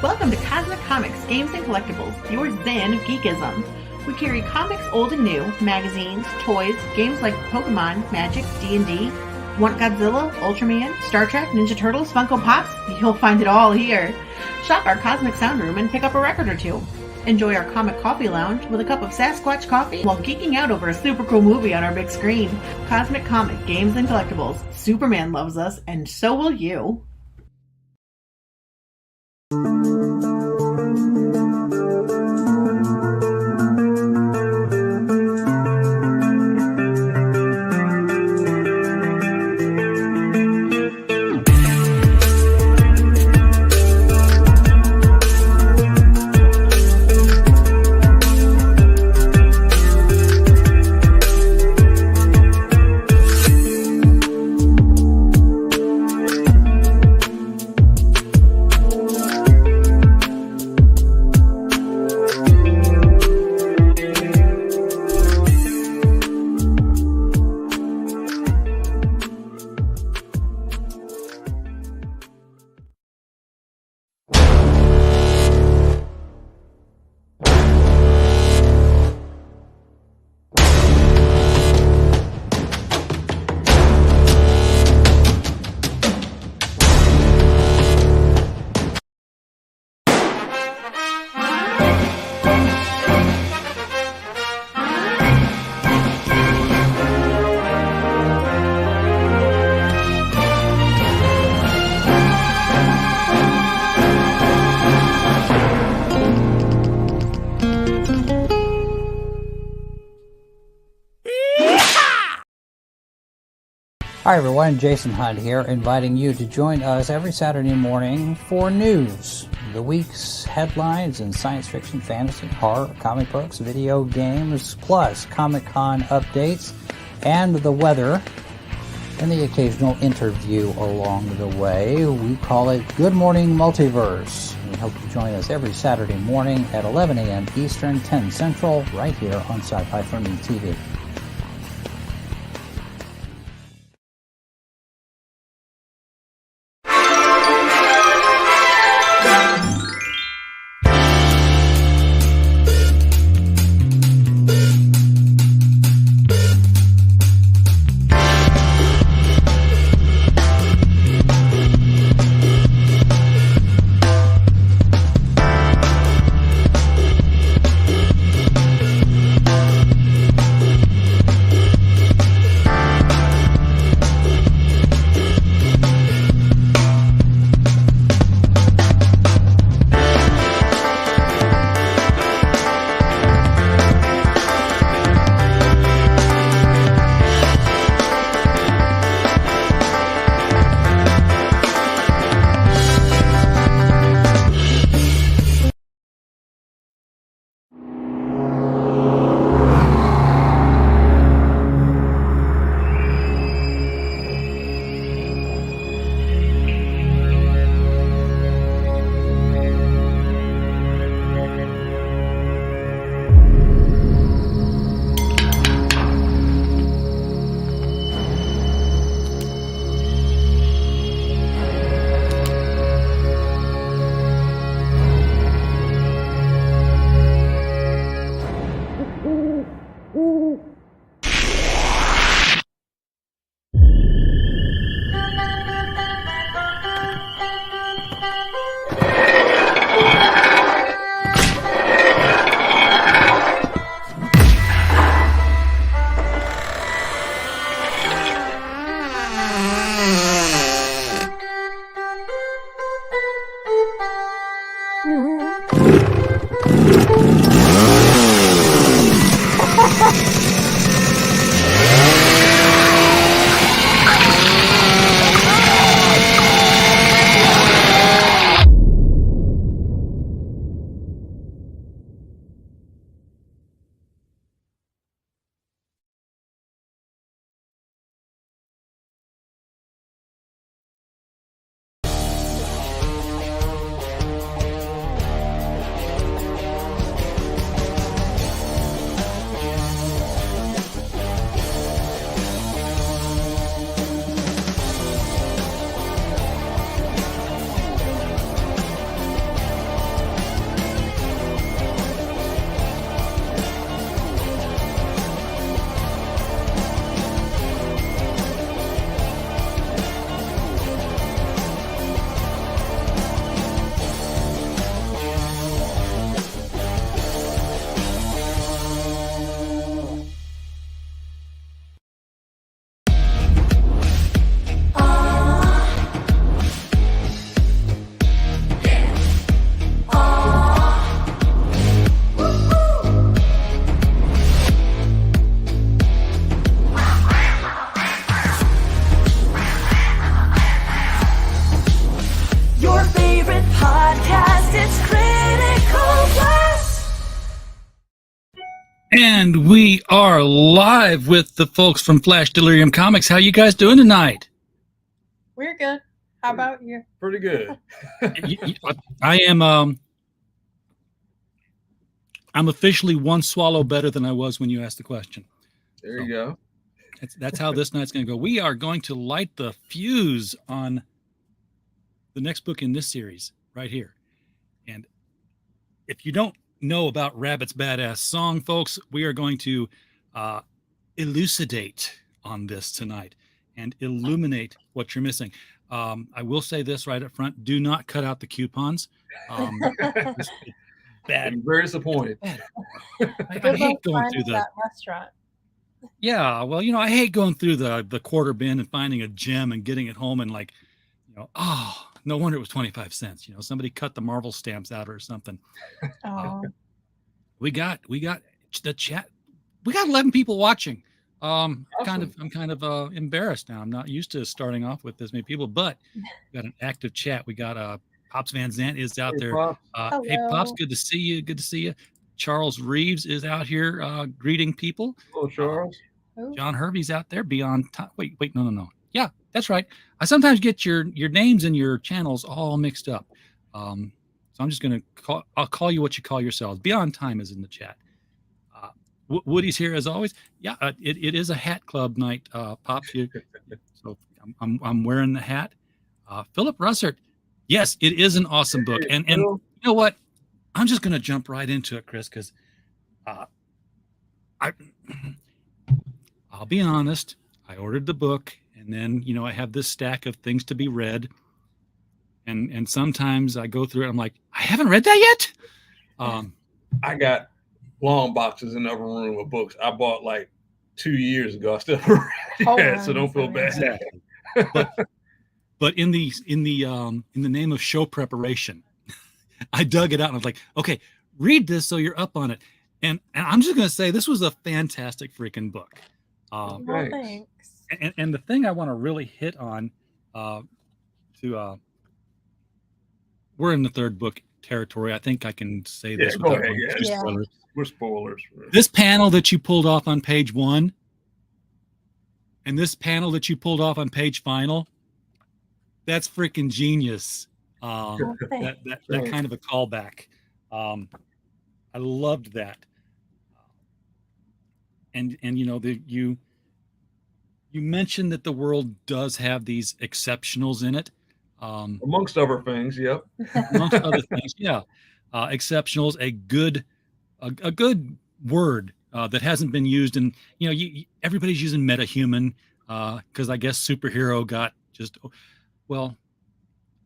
Welcome to Cosmic Comics, Games and Collectibles, your zen of geekism. We carry comics old and new, magazines, toys, games like Pokemon, Magic, D&D. Want Godzilla, Ultraman, Star Trek, Ninja Turtles, Funko Pops? You'll find it all here. Shop our Cosmic Sound Room and pick up a record or two. Enjoy our Comic Coffee Lounge with a cup of Sasquatch coffee while geeking out over a super cool movie on our big screen. Cosmic Comic, Games and Collectibles. Superman loves us, and so will you. Hi everyone, Jason Hunt here, inviting you to join us every Saturday morning for news. The week's headlines in science fiction, fantasy, horror, comic books, video games, plus Comic-Con updates, and the weather, and the occasional interview along the way. We call it Good Morning Multiverse. We hope you join us every Saturday morning at 11 a.m. Eastern, 10 Central, right here on Sci-Fi for Me TV. And we are live with the folks from Flash Delirium Comics. How you guys doing tonight? We're good. How about you? Pretty good. I am I'm officially one swallow better than I was when you asked the question. There you go. That's how this night's going to go. We are going to light the fuse on the next book in this series right here. And if you don't know about Rabbit's Badass Song, folks, we are going to elucidate on this tonight and illuminate what you're missing. I will say this right up front: do not cut out the coupons. It's bad. I'm very disappointed. I hate going through that restaurant. Yeah, well, I hate going through the quarter bin and finding a gem and getting it home and oh, no wonder it was 25 cents. Somebody cut the Marvel stamps out or something. Oh. We got the chat. We got 11 people watching. I'm kind of embarrassed now. I'm not used to starting off with this many people, but we got an active chat. We got Pops Van Zant is out there. Hey Pops, good to see you. Good to see you. Charles Reeves is out here greeting people. Hello, Charles. John Hervey's out there. Beyond time. Wait, no. Yeah, that's right. I sometimes get your names and your channels all mixed up. So I'm just gonna call you what you call yourselves. Beyond Time is in the chat. Woody's here as always. Yeah, it is a hat club night, Pops. So I'm wearing the hat. Philip Russert. Yes, it is an awesome book. And you know what? I'm just gonna jump right into it, Chris, because I'll be honest. I ordered the book, and then I have this stack of things to be read, and sometimes I go through it. I'm like, I haven't read that yet. I got long boxes in the other room of books I bought like 2 years ago. I still haven't read yet, so don't feel bad. Exactly. But in the name of show preparation, I dug it out and I was like, okay, read this so you're up on it. And I'm just going to say this was a fantastic freaking book. Thanks. And the thing I want to really hit on, we're in the third book territory. I think I can say this without spoilers. We're spoilers. This panel that you pulled off on page 1 and this panel that you pulled off on page final, that's freaking genius. That kind of a callback. I loved that. And you mentioned that the world does have these exceptionals in it. Amongst other things, yep. Amongst other things, yeah. Exceptionals, a good word that hasn't been used in, everybody's using metahuman because I guess superhero got just, well,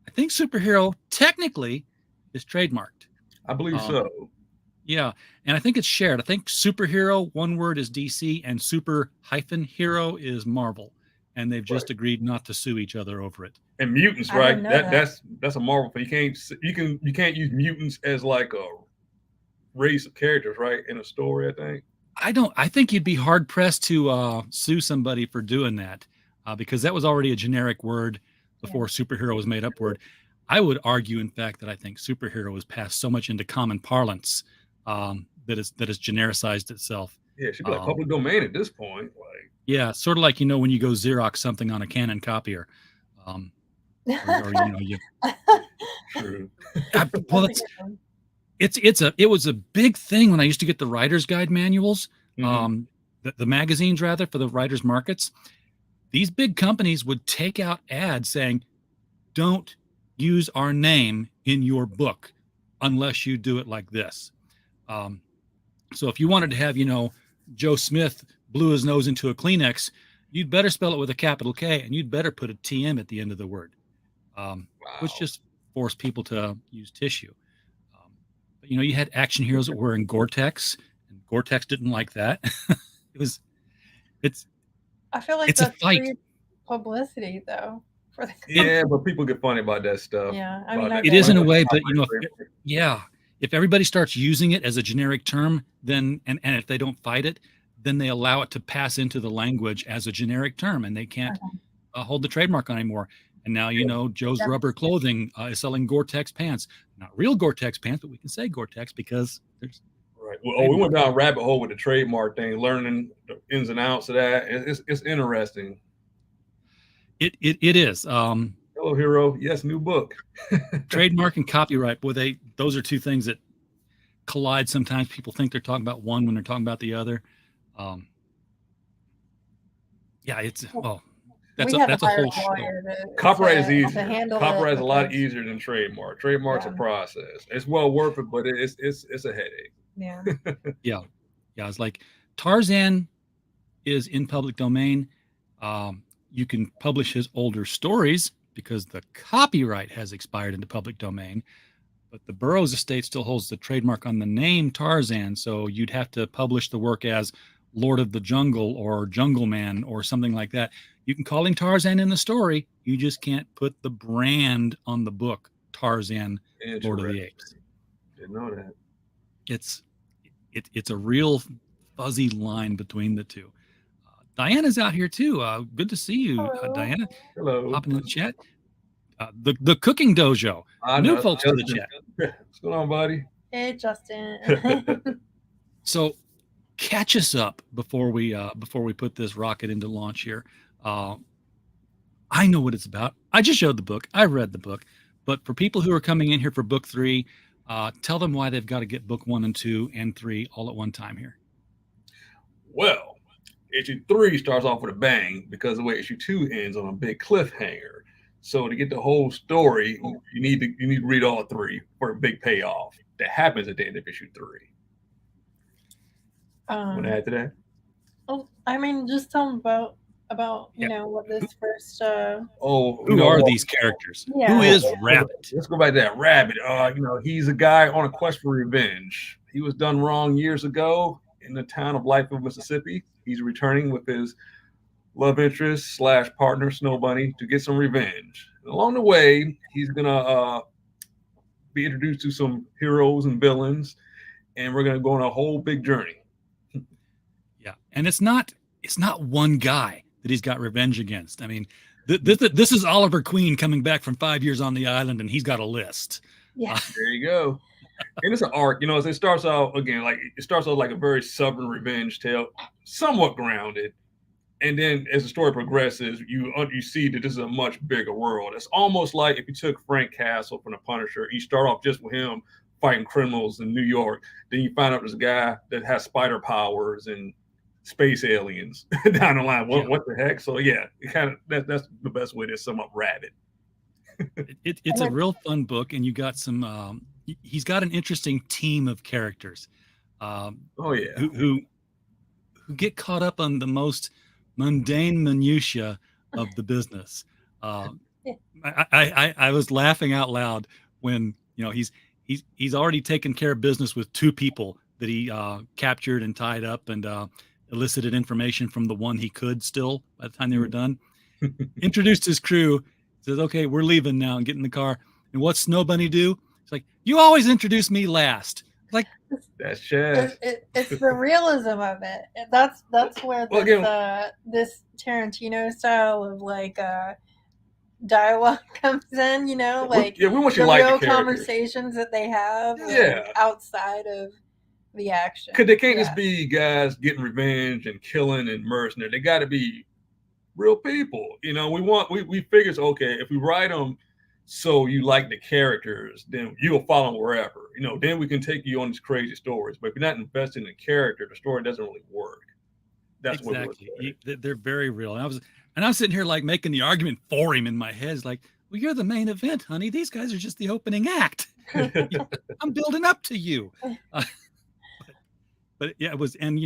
I think superhero technically is trademarked. I believe so. Yeah, and I think it's shared. I think superhero, one word, is DC, and super-hero is Marvel, and they've just agreed not to sue each other over it. And mutants, right? That's a Marvel thing. You can't use mutants as like a race of characters, right? In a story, I think. I think you'd be hard pressed to sue somebody for doing that because that was already a generic word before superhero was made up word. I would argue, in fact, that I think superhero has passed so much into common parlance that it's genericized itself. Yeah, it should be like public domain at this point. Yeah, sort of like when you go Xerox something on a Canon copier. True. Well, it was a big thing when I used to get the writer's guide manuals, the magazines rather, for the writers' markets. These big companies would take out ads saying, "Don't use our name in your book unless you do it like this." So if you wanted to have, Joe Smith blew his nose into a Kleenex, you'd better spell it with a capital K, and you'd better put a TM at the end of the word, which just forced people to use tissue. But you had action heroes that were in Gore-Tex, and Gore-Tex didn't like that. I feel like it's a that's fight. free publicity, though. Yeah, but people get funny about that stuff. Yeah, I mean, it is in a way, but if everybody starts using it as a generic term, then and if they don't fight it, then they allow it to pass into the language as a generic term, and they can't hold the trademark on anymore. And now Joe's Rubber Clothing is selling Gore-Tex pants, not real Gore-Tex pants, but we can say Gore-Tex because there's we went down a rabbit hole with the trademark thing, learning the ins and outs of that. It's interesting. It is. Hello, hero. Yes, new book. Trademark and copyright. Boy, those are two things that collide. Sometimes people think they're talking about one when they're talking about the other. That's a whole show. Copyright is easier. Copyright is a lot easier than trademark. Trademark's a process. It's well worth it, but it's a headache. Yeah. Yeah. It's like Tarzan is in public domain. You can publish his older stories because the copyright has expired in the public domain, but the Burroughs estate still holds the trademark on the name Tarzan. So you'd have to publish the work as Lord of the Jungle or Jungle Man or something like that. You can call him Tarzan in the story. You just can't put the brand on the book, Tarzan, Lord of the Apes. Didn't know that. It's a real fuzzy line between the two. Diana's out here too. Good to see you, Diana. Hello. Hopping in the chat. The Cooking Dojo. New folks in the chat. What's going on, buddy? Hey, Justin. So catch us up before we put this rocket into launch here. I know what it's about. I just showed the book. I read the book. But for people who are coming in here for book 3, tell them why they've got to get book 1 and 2 and 3 all at one time here. Well, issue 3 starts off with a bang because the way issue 2 ends on a big cliffhanger. So to get the whole story, you need to read all 3 for a big payoff that happens at the end of issue 3. Want to add to that? Oh, I mean, just tell them about you know what this first. Who are these characters? Yeah. Who is Rabbit? Let's go back to that Rabbit. He's a guy on a quest for revenge. He was done wrong years ago in the town of Blytheville, Mississippi. He's returning with his love interest / partner Snow Bunny to get some revenge. And along the way, he's gonna be introduced to some heroes and villains, and we're gonna go on a whole big journey. Yeah, and it's not one guy that he's got revenge against. I mean, this is Oliver Queen coming back from 5 years on the island, and he's got a list. Yeah, there you go. And it's an arc, it starts out again like a very stubborn revenge tale, somewhat grounded, and then as the story progresses, you see that this is a much bigger world. It's almost like if you took Frank Castle from The Punisher, you start off just with him fighting criminals in New York, then you find out there's a guy that has spider powers and space aliens down the line. What the heck? So yeah, that's the best way to sum up Rabbit. It's a real fun book, and you got some. He's got an interesting team of characters. Who get caught up on the most mundane minutia of the business. I was laughing out loud when he's already taken care of business with 2 people that he captured and tied up and elicited information from the one he could still by the time they were done. Introduced his crew, says, "Okay, we're leaving now," and get in the car. And what's Snow Bunny do? It's like, "You always introduce me last." Like, that's Chaz. It's the realism of it. That's where this Tarantino style of dialogue comes in. We want you the real conversations that they have outside of the action. Because they can't just be guys getting revenge and killing and mercenary. They got to be real people. We figure, okay, if we write them so you like the characters, then you'll follow them wherever. Then we can take you on these crazy stories. But if you're not invested in the character, the story doesn't really work. That's exactly. They're very real. And I'm sitting here making the argument for him in my head. It's like, well, you're the main event, honey. These guys are just the opening act. I'm building up to you. But yeah, it was, and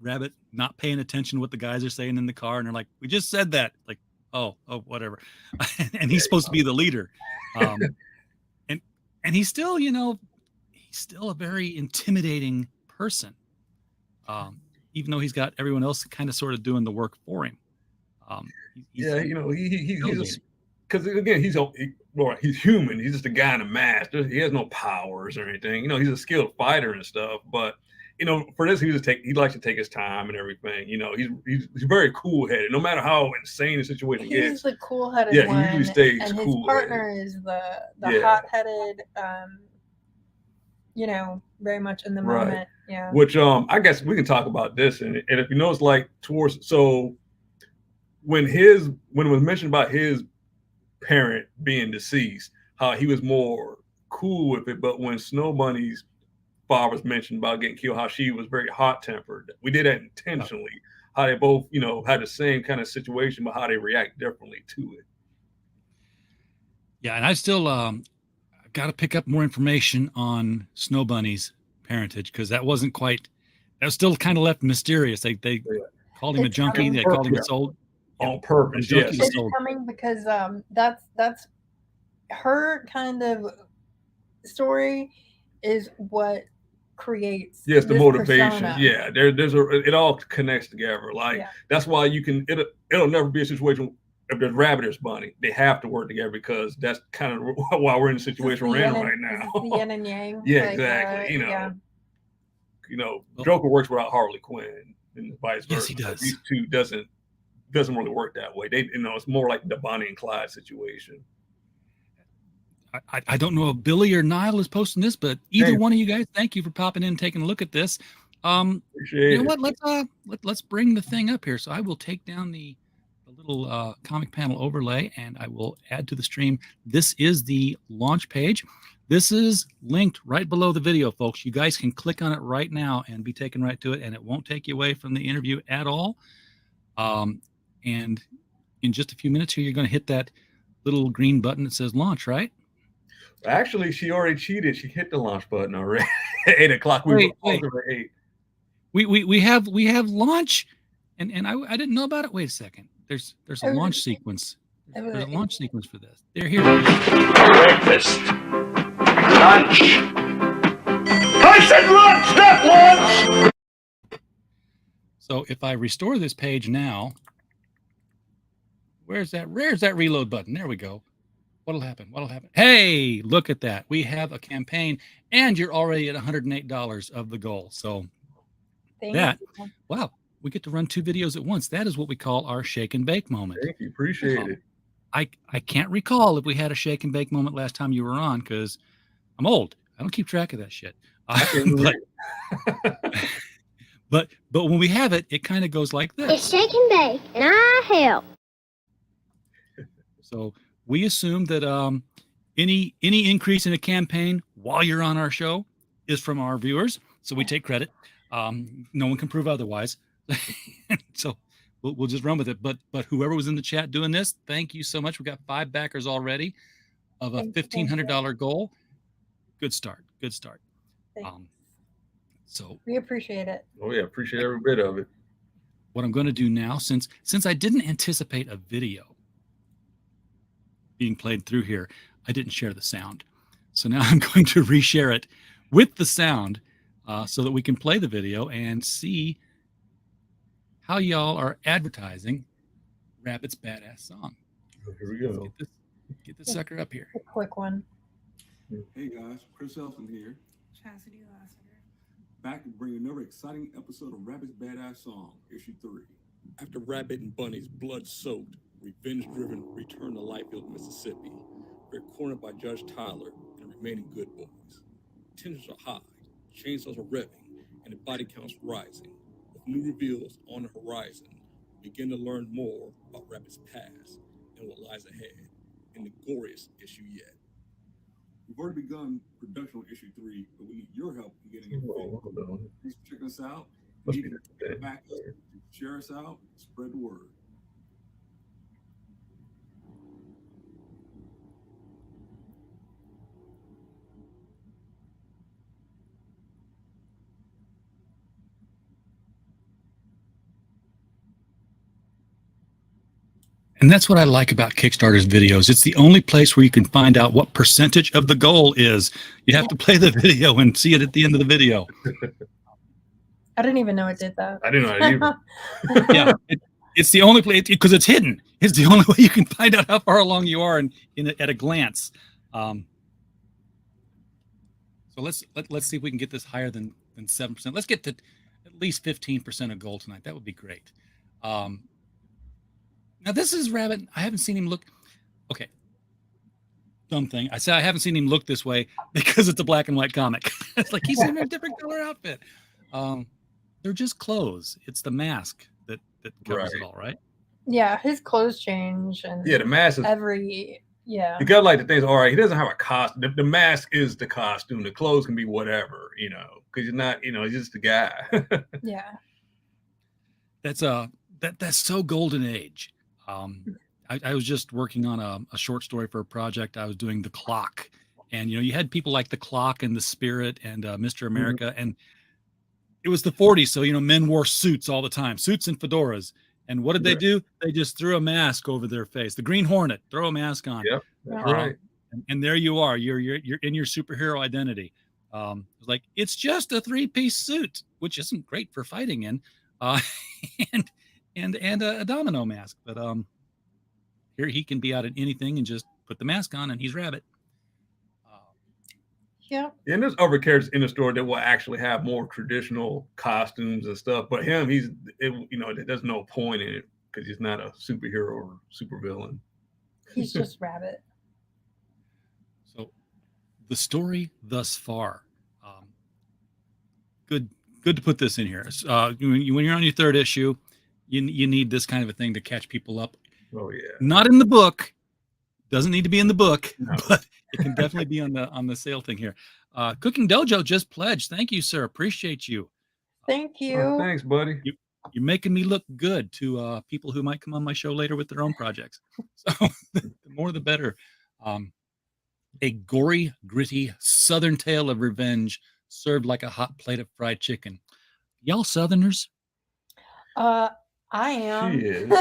Rabbit not paying attention to what the guys are saying in the car, and they're like, "We just said that." Like, oh, whatever. And he's supposed to be the leader, and he's still, he's still a very intimidating person, even thow he's got everyone else kind of sort of doing the work for him. He's because again, he's human. He's just a guy in a mask. He has no powers or anything. He's a skilled fighter and stuff, but. For this, he likes to take his time and everything. He's very cool-headed. No matter how insane the situation gets. He's the cool-headed one. He usually stays and cool. His partner is the hot-headed, very much in the Right. moment. Yeah. Which I guess we can talk about this, and if you notice, like when it was mentioned about his parent being deceased, how he was more cool with it, but when Snow Bunny's father was mentioned about getting killed, how she was very hot tempered. We did that intentionally. How they both, had the same kind of situation, but how they react differently to it. Yeah, and I still got to pick up more information on Snow Bunny's parentage, because that was still kind of left mysterious. They called him a junkie. They called him a soul on purpose. Junkie Yes, it's coming because that's her kind of story is what creates the motivation. persona. Yeah, it all connects together. Like that's why it'll never be a situation. If there's rabbit, there's bunny. They have to work together, because that's kind of why we're in the situation we're in right now. The yin and yang. Yeah, exactly. Joker works without Harley Quinn, and vice versa. Yes, he does. These two doesn't really work that way. It's more like the Bonnie and Clyde situation. I don't know if Billy or Niall is posting this, but either one of you guys, thank you for popping in and taking a look at this. Appreciate it. Let's bring the thing up here. So I will take down the little comic panel overlay, and I will add to the stream. This is the launch page. This is linked right below the video, folks. You guys can click on it right now and be taken right to it, and it won't take you away from the interview at all. And in just a few minutes here, you're going to hit that little green button that says launch, right? Actually, she already cheated. She hit the launch button already. 8 o'clock. We were at 8. We have launch, and I didn't know about it. Wait a second. There's a launch sequence. There's a launch sequence for this. They're here. Breakfast. Lunch. I said lunch, not lunch. So if I restore this page now, where's that reload button? There we go. What'll happen? Hey, look at that. We have a campaign, and you're already at $108 of the goal. So wow, we get to run 2 videos at once. That is what we call our shake and bake moment. Thank you. Appreciate it. I can't recall if we had a shake and bake moment last time you were on, because I'm old. I don't keep track of that shit. But when we have it, it kind of goes like this. It's shake and bake, and I help. So we assume that any increase in a campaign while you're on our show is from our viewers. So we take credit. No one can prove otherwise. So we'll just run with it. But whoever was in the chat doing this, thank you so much. We got 5 backers already of a $1,500 goal. Good start. So we appreciate it. Oh yeah, appreciate every bit of it. What I'm going to do now, since I didn't anticipate a video being played through here, I didn't share the sound. So now I'm going to reshare it with the sound so that we can play the video and see how y'all are advertising Rabbit's badass song. Here we go. Get this sucker up here. A quick one. Hey guys, Chris Elston here. Chastity Lassiter. Back to bring another exciting episode of Rabbit's Badass Song, Issue 3. After Rabbit and Bunny's blood-soaked, revenge-driven return to Lightfield, Mississippi, they're cornered by Judge Tyler and the remaining good boys. Tensions are high, chainsaws are revving, and the body counts rising. With new reveals on the horizon, we begin to learn more about Rabbit's past and what lies ahead in the goriest issue yet. We've already begun production on issue 3, but we need your help in getting it fit. Please check us out. Back, share us out, spread the word. And that's what I like about Kickstarter's videos. It's the only place where you can find out what percentage of the goal is. You have to play the video and see it at the end of the video. I didn't even know it did that. I didn't know that either. Yeah, it's the only place, because it's hidden. It's the only way you can find out how far along you are at a glance. So let's see if we can get this higher than 7%. Let's get to at least 15% of goal tonight. That would be great. Now this is Rabbit. I haven't seen him look. Okay. dumb thing. I said I haven't seen him look this way because it's a black and white comic. It's like he's in a different color outfit. They're just clothes. It's the mask that covers it all, right? Yeah, his clothes change, and the mask is You got like the things. All right, he doesn't have a costume. The mask is the costume. The clothes can be whatever, because you're not, he's just the guy. Yeah. That's so golden age. I was just working on a short story for a project. I was doing The Clock, and you had people like The Clock and The Spirit and Mr. America, and it was the 40s, so men wore suits all the time, suits and fedoras. And what did they do? They just threw a mask over their face. The Green Hornet, throw a mask on. Yep, that's right. And there you are. You're in your superhero identity. Like it's just a 3-piece suit, which isn't great for fighting in, and a domino mask. But here he can be out in anything and just put the mask on, and he's Rabbit. Yeah. And there's other characters in the story that will actually have more traditional costumes and stuff. But him, there's no point in it because he's not a superhero or supervillain. He's just Rabbit. So the story thus far, good to put this in here. When you're on your third issue, you need this kind of a thing to catch people up. Oh yeah. Not in the book. Doesn't need to be in the book, no. But it can definitely be on the sale thing here. Cooking Dojo just pledged. Thank you, sir. Appreciate you. Thank you. Oh, thanks, buddy. You're making me look good to people who might come on my show later with their own projects. So the more the better. A gory, gritty Southern tale of revenge served like a hot plate of fried chicken. Y'all Southerners? I am. She is.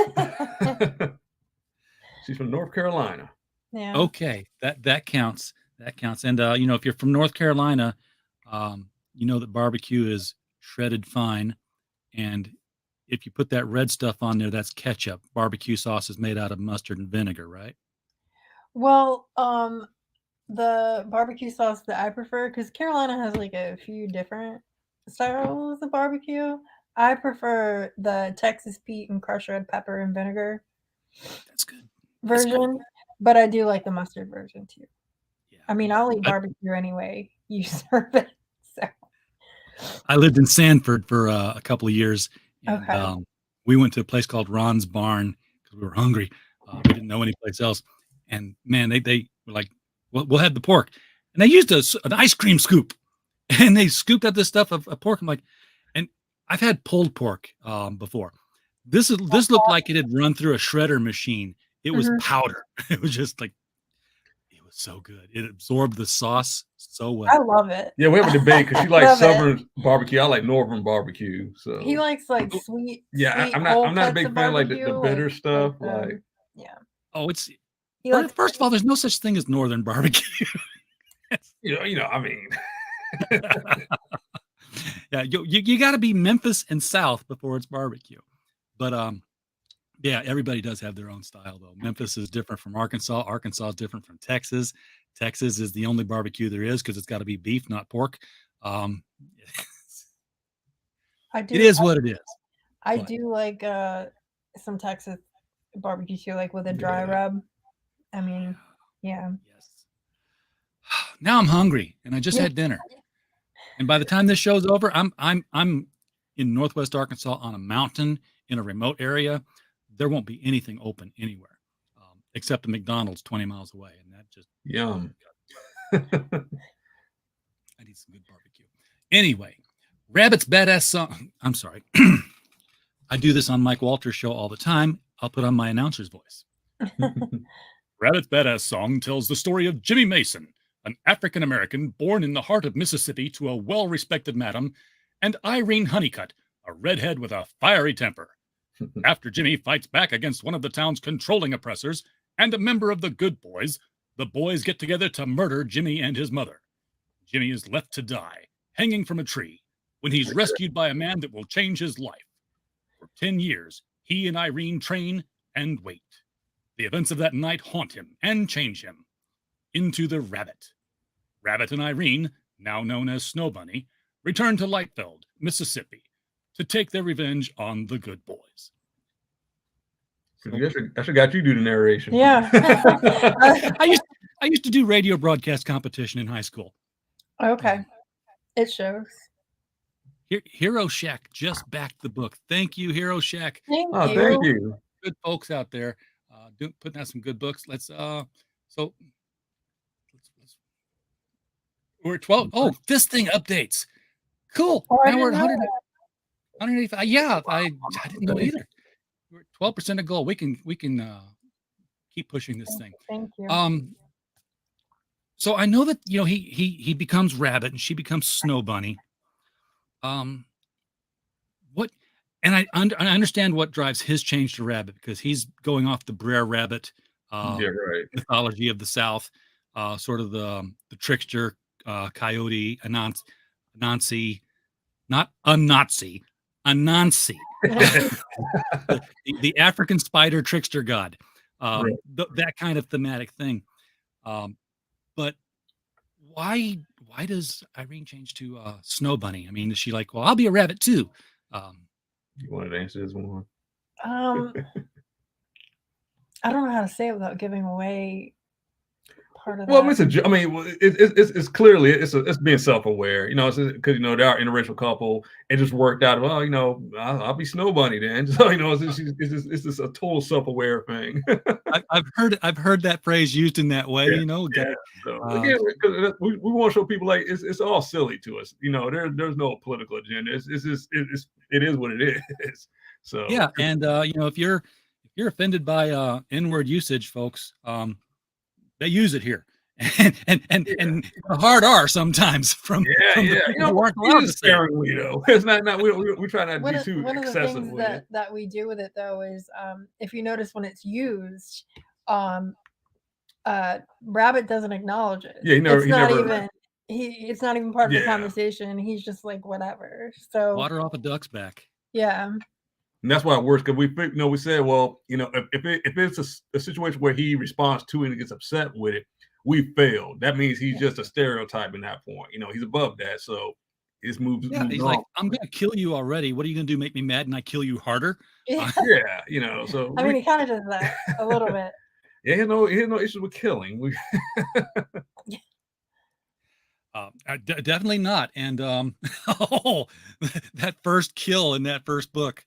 She's from North Carolina. Yeah. Okay, that counts. That counts. And if you're from North Carolina, you know that barbecue is shredded fine, and if you put that red stuff on there, that's ketchup. Barbecue sauce is made out of mustard and vinegar, right? Well, the barbecue sauce that I prefer, because Carolina has like a few different styles of barbecue. I prefer the Texas Pete and crushed red pepper and vinegar. That's good. Version, but I do like the mustard version too. Yeah. I mean, I'll eat barbecue anyway. You serve it. So. I lived in Sanford for a couple of years, and Okay. We went to a place called Ron's Barn because we were hungry. We didn't know any place else, and man, they were like, "We'll have the pork," and they used an ice cream scoop, and they scooped up this stuff of pork. I'm like, and I've had pulled pork before. This looked like it had run through a shredder machine. It was powder. It was just like, it was so good. It absorbed the sauce so well. I love it. Yeah, we have a debate because she likes Southern barbecue. I like Northern barbecue. So he likes like sweet. Yeah, sweet I'm not a big fan of like the bitter stuff. Like yeah. Oh, it's likes first of all, there's no such thing as Northern barbecue. I mean. Yeah, you got to be Memphis and South before it's barbecue. But yeah, everybody does have their own style, though. Memphis is different from Arkansas. Arkansas is different from Texas. Texas is the only barbecue there is because it's got to be beef, not pork. I do. It is what it is. I do like some Texas barbecue too, like with a dry rub. I mean, yeah. Yes. Now I'm hungry, and I just had dinner. And by the time this show's over, I'm in Northwest Arkansas on a mountain in a remote area. There won't be anything open anywhere except the McDonald's 20 miles away, and that just yum. I need some good barbecue. Anyway, Rabbit's badass song. I'm sorry. I do this on Mike Walter's show all the time. I'll put on my announcer's voice. Rabbit's badass song tells the story of Jimmy Mason, an African-American born in the heart of Mississippi to a well-respected madam, and Irene Honeycutt, a redhead with a fiery temper. After Jimmy fights back against one of the town's controlling oppressors and a member of the Good Boys, the boys get together to murder Jimmy and his mother. Jimmy is left to die, hanging from a tree, when he's rescued by a man that will change his life. For 10 years, he and Irene train and wait. The events of that night haunt him and change him into the Rabbit. Rabbit and Irene, now known as Snow Bunny, return to Lightfeld, Mississippi, to take their revenge on the Good Boys. I should got you do the narration. Yeah. I used to do radio broadcast competition in high school. Okay. It shows. Hero Shack just backed the book. Thank you, Hero Shack. Thank Oh, you. thank you. Good folks out there putting out some good books. We're at 12. Oh, this thing updates. Cool. Oh, I Now we're didn't at know 185. Yeah, I didn't know either. We're at 12% of goal. We can keep pushing this thing. Thank you. So I know that he becomes Rabbit and she becomes Snow Bunny. What? And I understand what drives his change to Rabbit, because he's going off the Brer Rabbit mythology of the South, sort of the trickster, coyote, Anansi, not a Nazi, Anansi, the African spider trickster god, that kind of thematic thing. But why does Irene change to Snow Bunny? I mean, is she like, well, I'll be a rabbit too? You wanted to answer this one? I don't know how to say it without giving away part of that. Well, it's clearly it's being self-aware, because they are an interracial couple. It just worked out. Well, I'll be Snow Bunny then. So it's just a total self-aware thing. I've heard that phrase used in that way. Yeah. So again, because we want to show people like it's all silly to us. There's no political agenda. It is what it is. So yeah, and if you're offended by N-word usage, folks, they use it here, and hard R sometimes from weren't allowed to say. It's not we try not to be too one excessive. One of the things that we do with it though is if you notice when it's used, Rabbit doesn't acknowledge it. Yeah, it's not even part of the conversation. He's just like whatever. So water off a duck's back. Yeah. And that's why it works, because we said, well, if it's a situation where he responds to it and gets upset with it, we failed. That means he's just a stereotype in that point. He's above that. So his moves. Yeah, he's like, I'm going to kill you already. What are you going to do? Make me mad and I kill you harder? So I mean, he kind of does that a little bit. Yeah, he has no issues with killing. Definitely not. And that first kill in that first book.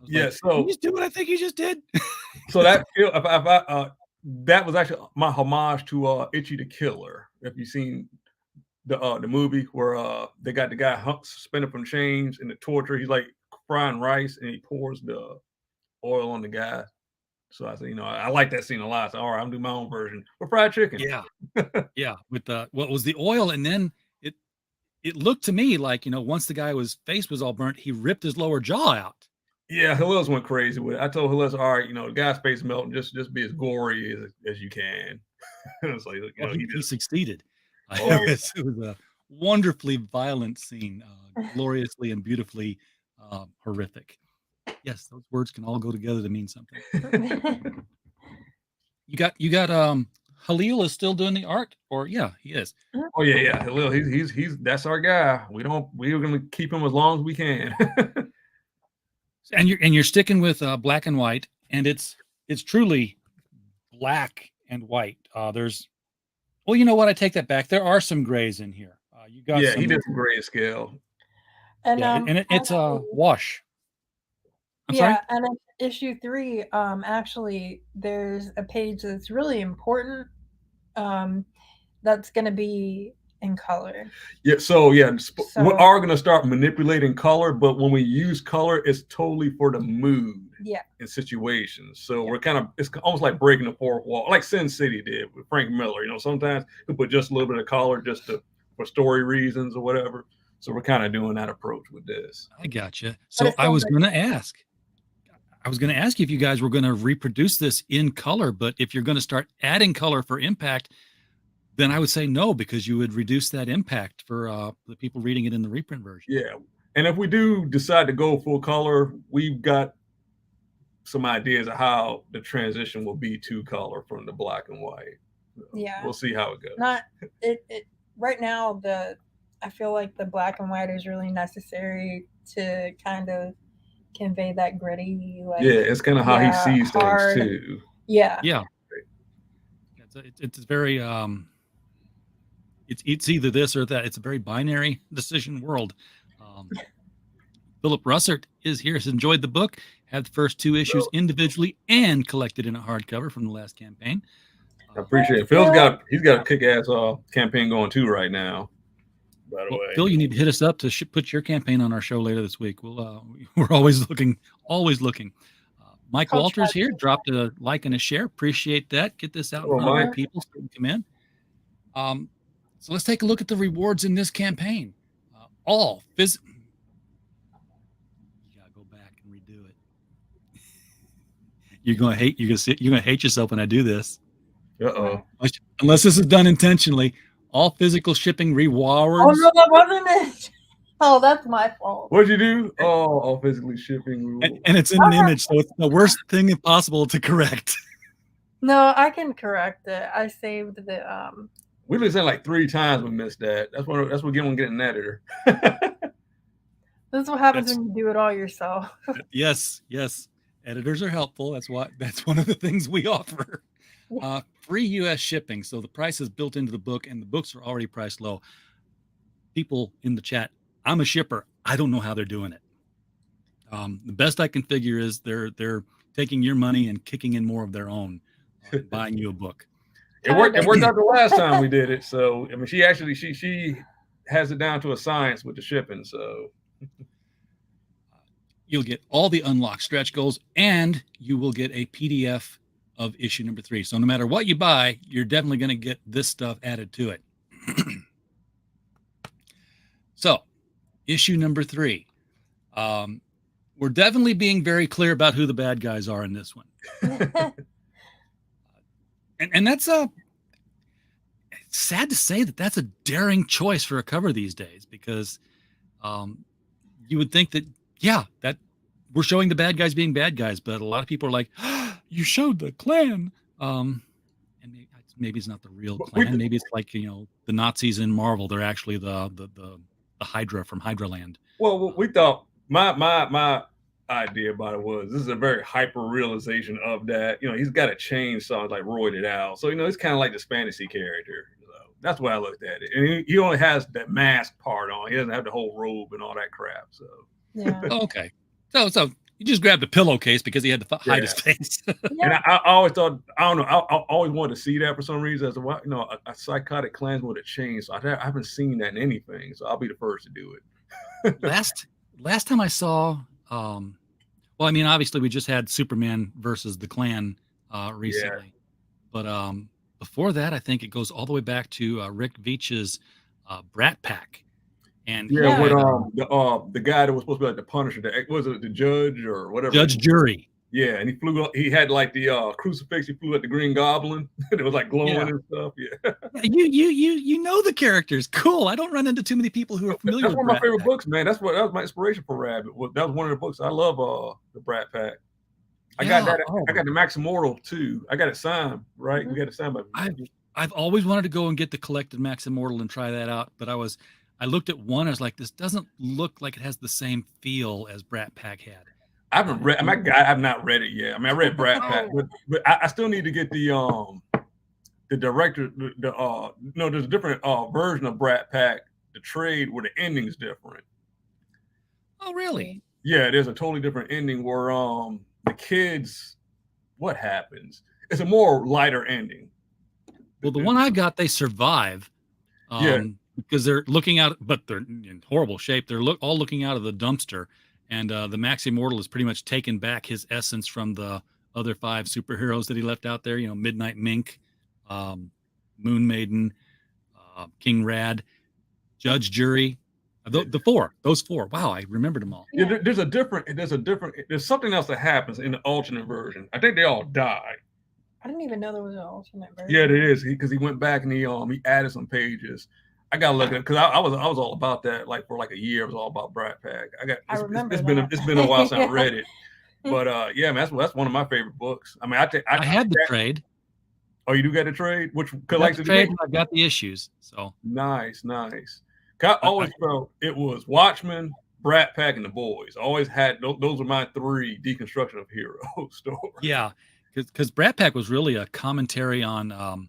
So you just do what I think you just did. So that kill, that was actually my homage to Itchy the Killer. If you've seen the movie where they got the guy suspended from chains in the torture, he's like frying rice and he pours the oil on the guy. So I said, I like that scene a lot. So all right, I'm doing my own version for fried chicken. Yeah, yeah. With what was the oil, and then it looked to me like once the guy's face was all burnt, he ripped his lower jaw out. Yeah, Hillels went crazy with it. I told Hillels, all right, the guy's face melting, just be as gory as you can. It's like, he succeeded. It was a wonderfly violent scene, gloriously and beautifully horrific. Yes, those words can all go together to mean something. You got Halil is still doing the art, or he is. Oh yeah. Halil, he's that's our guy. We're gonna keep him as long as we can. And you're sticking with black and white, and it's truly black and white. You know what? I take that back. There are some grays in here. You got he did some grayscale. And it's a wash. And in issue 3, actually, there's a page that's really important. That's going to be in color. We are going to start manipulating color, but when we use color, it's totally for the mood and situations. So it's almost like breaking the fourth wall, like Sin City did with Frank Miller. Sometimes we put just a little bit of color for story reasons or whatever. So we're kind of doing that approach with this. I gotcha. So I was going to ask you if you guys were going to reproduce this in color, but if you're going to start adding color for impact, then I would say no, because you would reduce that impact for the people reading it in the reprint version. Yeah. And if we do decide to go full color, we've got some ideas of how the transition will be to color from the black and white. We'll see how it goes. Right now, I feel like the black and white is really necessary to kind of convey that gritty. It's kind of how he sees things too. Yeah. Yeah. It's very it's either this or that. It's a very binary decision world. Philip Russert is here. Has enjoyed the book. Had the first 2 issues individually and collected in a hardcover from the last campaign. I appreciate it. He's got a kick-ass campaign going too right now. By the way, Phil, you need to hit us up to put your campaign on our show later this week. We're always looking. Mike Walters here dropped a like and a share. Appreciate that. Get this out in front of more people so we can come in. So let's take a look at the rewards in this campaign. You gotta go back and redo it. You're gonna hate yourself when I do this. Unless this is done intentionally. All physical shipping rewards. Oh no, that wasn't it. Oh, that's my fault. What'd you do? Oh, all physically shipping. And it's in an image, so it's the worst thing possible to correct. No, I can correct it. I saved the We listened like 3 times. We missed that. That's what getting an editor. This is what happens when you do it all yourself. Yes. Editors are helpful. That's one of the things we offer. Free U.S. shipping. So the price is built into the book, and the books are already priced low. People in the chat, I'm a shipper. I don't know how they're doing it. The best I can figure is they're taking your money and kicking in more of their own, buying you a book. It worked out the last time we did it. So I mean, she has it down to a science with the shipping. So you'll get all the unlocked stretch goals, and you will get a PDF of issue number 3. So no matter what you buy, you're definitely going to get this stuff added to it. So issue number 3. We're definitely being very clear about who the bad guys are in this one. and that's it's sad to say that's a daring choice for a cover these days, because you would think that we're showing the bad guys being bad guys, but a lot of people are like, you showed the Klan, and maybe it's not the real Klan. Maybe it's like the Nazis in Marvel. They're actually the Hydra from Hydraland. Well, we thought my idea about it was this is a very hyper realization of that. He's got a chainsaw like roided out, so it's kind of like this fantasy character. So that's why I looked at it, and he only has that mask part on. He doesn't have the whole robe and all that crap. So yeah. Okay, so you just grabbed a pillowcase because he had to hide his face. And I always thought, I don't know, I always wanted to see that for some reason. As to why, a psychotic Klansman with a chain. So I haven't seen that in anything. So I'll be the first to do it. Last time I saw, obviously we just had Superman versus the Klan recently, but before that, I think it goes all the way back to Rick Veitch's Brat Pack. And with the guy that was supposed to be like the Punisher, was it the judge or whatever? Judge Jury. Yeah, and he flew up. He had like the crucifix. He flew like the Green Goblin. It was like glowing and stuff. Yeah. You know the characters. Cool. I don't run into too many people who are familiar. That's with one of my favorite books, man. That was my inspiration for Rabbit. That was one of the books I love. The Brat Pack. I got that. I got the Max Immortal too. I got it signed. Right, we got it signed by. I've always wanted to go and get the collected Max Immortal and try that out, but I looked at one. I was like, this doesn't look like it has the same feel as Brat Pack had. I haven't read. I've not read it yet. I mean, I read Brat Pack, but I still need to get the director. There's a different version of Brat Pack, the trade where the ending's different. Oh, really? Yeah, there's a totally different ending where the kids, what happens? It's a more lighter ending. Well, the one I got, they survive. Because they're looking out, but they're in horrible shape. They're all looking out of the dumpster, and the Max Immortal has pretty much taken back his essence from the other 5 superheroes that he left out there. Midnight Mink, Moon Maiden, King Rad, Judge Jury, those 4. Wow, I remembered them all. Yeah, there's something else that happens in the alternate version. I think they all die. I didn't even know there was an alternate version. Yeah, there is, because he went back and he added some pages. I gotta look at it because I was all about that. Like for like a year, I was all about Brat Pack. It's been a while since I read it, but man, that's one of my favorite books. I mean, I had the trade. Oh, you do get a trade? Which collects the trade? I've got the issues. So nice. I always felt it was Watchmen, Brat Pack, and the Boys. I always had those are my 3 deconstruction of hero stories. Yeah, because Brat Pack was really a commentary on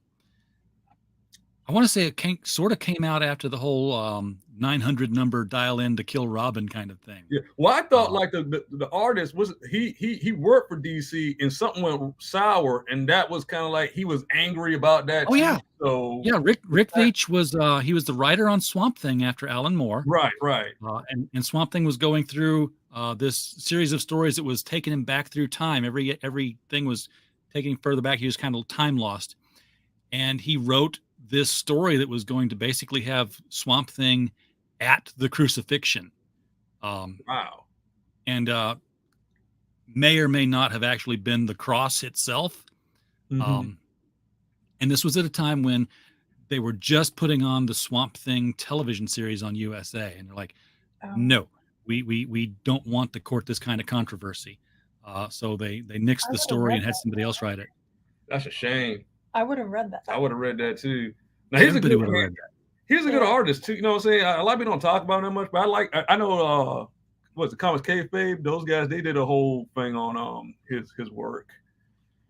I want to say it sort of came out after the whole 900 number dial in to kill Robin kind of thing. Yeah. Well, I thought like the artist was he worked for DC and something went sour, and that was kind of like he was angry about that. Oh too. yeah. So yeah, Rick Veitch was he was the writer on Swamp Thing after Alan Moore. Right. And Swamp Thing was going through this series of stories that was taking him back through time. Everything was taking him further back. He was kind of time lost, and he wrote this story that was going to basically have Swamp Thing at the crucifixion. Wow. And may or may not have actually been the cross itself. Mm-hmm. And this was at a time when they were just putting on the Swamp Thing television series on USA, and they're like, no, we don't want to court this kind of controversy. So they nixed the story and had somebody else write it. That's a shame. I would have read that. I would have read that too. Now he's a good artist too. You know what I'm saying? A lot of people don't talk about him that much, but I know what's the Comics Kayfabe? Those guys, they did a whole thing on his work.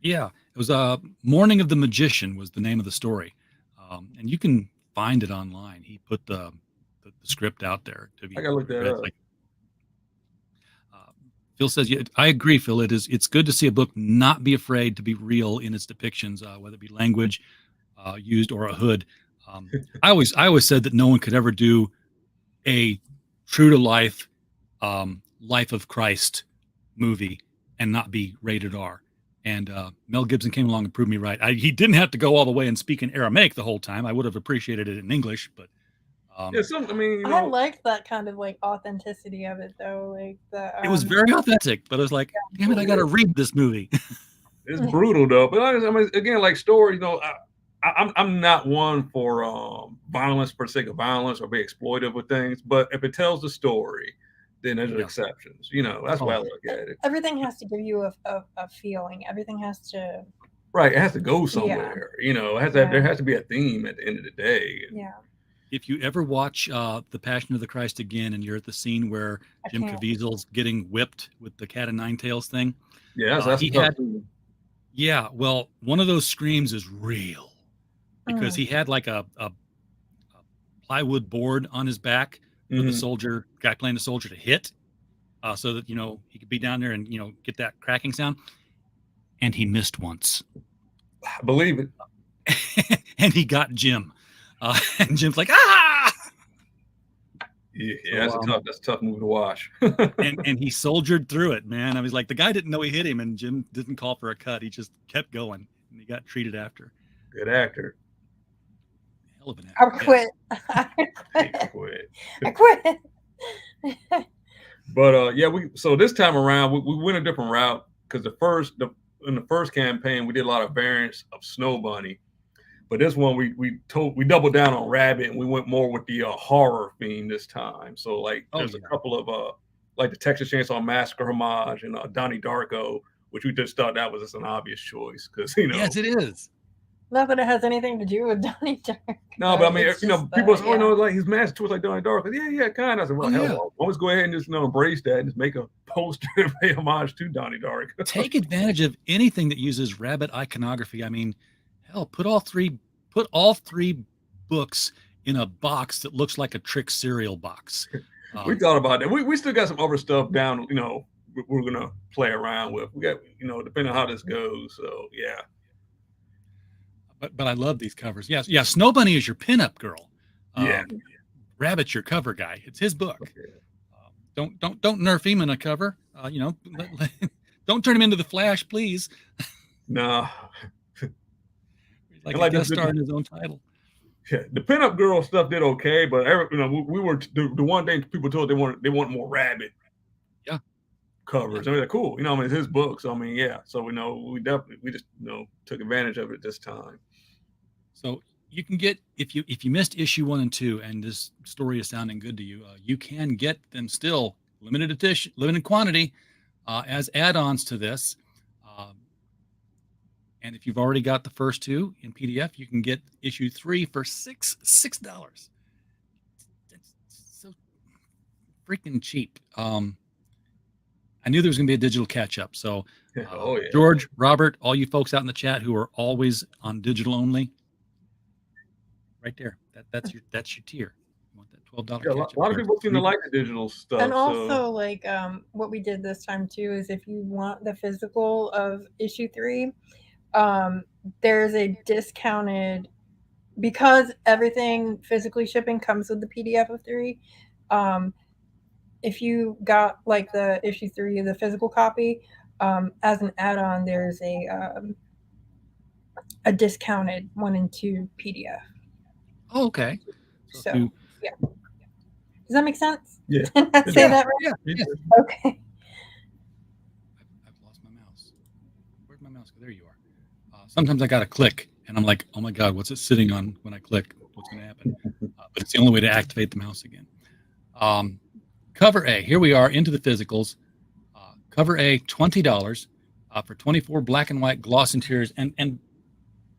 Yeah, it was Morning of the Magician was the name of the story, and you can find it online. He put the script out there to be. I gotta look that up. Phil says, yeah, I agree, Phil. It's good to see a book not be afraid to be real in its depictions, whether it be language used or a hood. I always said that no one could ever do a true to life Life of Christ movie and not be rated R. And Mel Gibson came along and proved me right. He didn't have to go all the way and speak in Aramaic the whole time. I would have appreciated it in English, but I liked that kind of like authenticity of it, though. Like it was very authentic. But I was like, damn it, I got to read this movie. It's brutal though. But I mean, again, like story, I'm not one for violence for the sake of violence or be exploitive with things. But if it tells the story, then there's exceptions. That's why I look at it. Everything has to give you a feeling. Everything has to. Right, it has to go somewhere. There has to be a theme at the end of the day. Yeah. If you ever watch The Passion of the Christ again, and you're at the scene where Jim Caviezel's getting whipped with the cat o' nine tails thing, well, one of those screams is real because he had like a plywood board on his back for the guy playing the soldier to hit, so that he could be down there and get that cracking sound, and he missed once. I believe it. And he got Jim. And Jim's like, ah! Yeah, that's a tough movie to watch. and he soldiered through it, man. I was like, the guy didn't know he hit him, and Jim didn't call for a cut. He just kept going, and he got treated after. Good actor. Hell of an actor. I quit. But so this time around we went a different route because in the first campaign we did a lot of variants of Snow Bunny. But this one we doubled down on Rabbit, and we went more with the horror theme this time. So there's a couple of like the Texas Chainsaw Massacre homage and Donnie Darko, which we just thought that was just an obvious choice because yes, it is. Not that it has anything to do with Donnie Darko. No, but I mean, people say, like his mask too, like Donnie Darko. Yeah, kind of. I said, well, hell, let's go ahead and just embrace that and just make a poster and pay homage to Donnie Darko. Take advantage of anything that uses rabbit iconography. I mean, hell, put all three books in a box that looks like a Trick cereal box. We thought about that. We still got some other stuff down. We're gonna play around with. We got depending on how this goes. So yeah. But I love these covers. Yes, yeah. Snow Bunny is your pinup girl. Yeah. Rabbit's your cover guy. It's his book. Okay. Don't nerf him in a cover. Don't turn him into the Flash, please. No. Like a guest star in his own title. Yeah, the pinup girl stuff did okay, but we were the one thing people told they want more Rabbit. Yeah. Covers. I mean, they're cool. It's his book. So I mean, yeah. So we just took advantage of it this time. So you can get if you missed issue 1 and 2 and this story is sounding good to you, you can get them still limited edition, limited quantity, as add-ons to this. And if you've already got the first 2 in PDF, you can get issue 3 for $6. That's so freaking cheap. I knew there was going to be a digital catch-up. So, George, Robert, all you folks out in the chat who are always on digital only, right there. That's your tier. You want that $12 Yeah, catch-up a lot of tier. people seem to like the digital stuff. And so also, like, what we did this time too is if you want the physical of issue 3, there's a discounted, because everything physically shipping comes with the PDF of 3. If you got like the issue 3, the physical copy, as an add-on, there's a discounted 1 and 2 PDF. Oh, okay. So, So, if you, yeah. Does that make sense? Yeah. Did I say that right? yeah. Okay. I've lost my mouse. Where'd my mouse go? There you are. Sometimes I got to click, and I'm like, oh my God, what's it sitting on when I click? What's going to happen? But it's the only way to activate the mouse again. Cover A. Here we are into the physicals. Cover A, $20 for 24 black and white gloss interiors and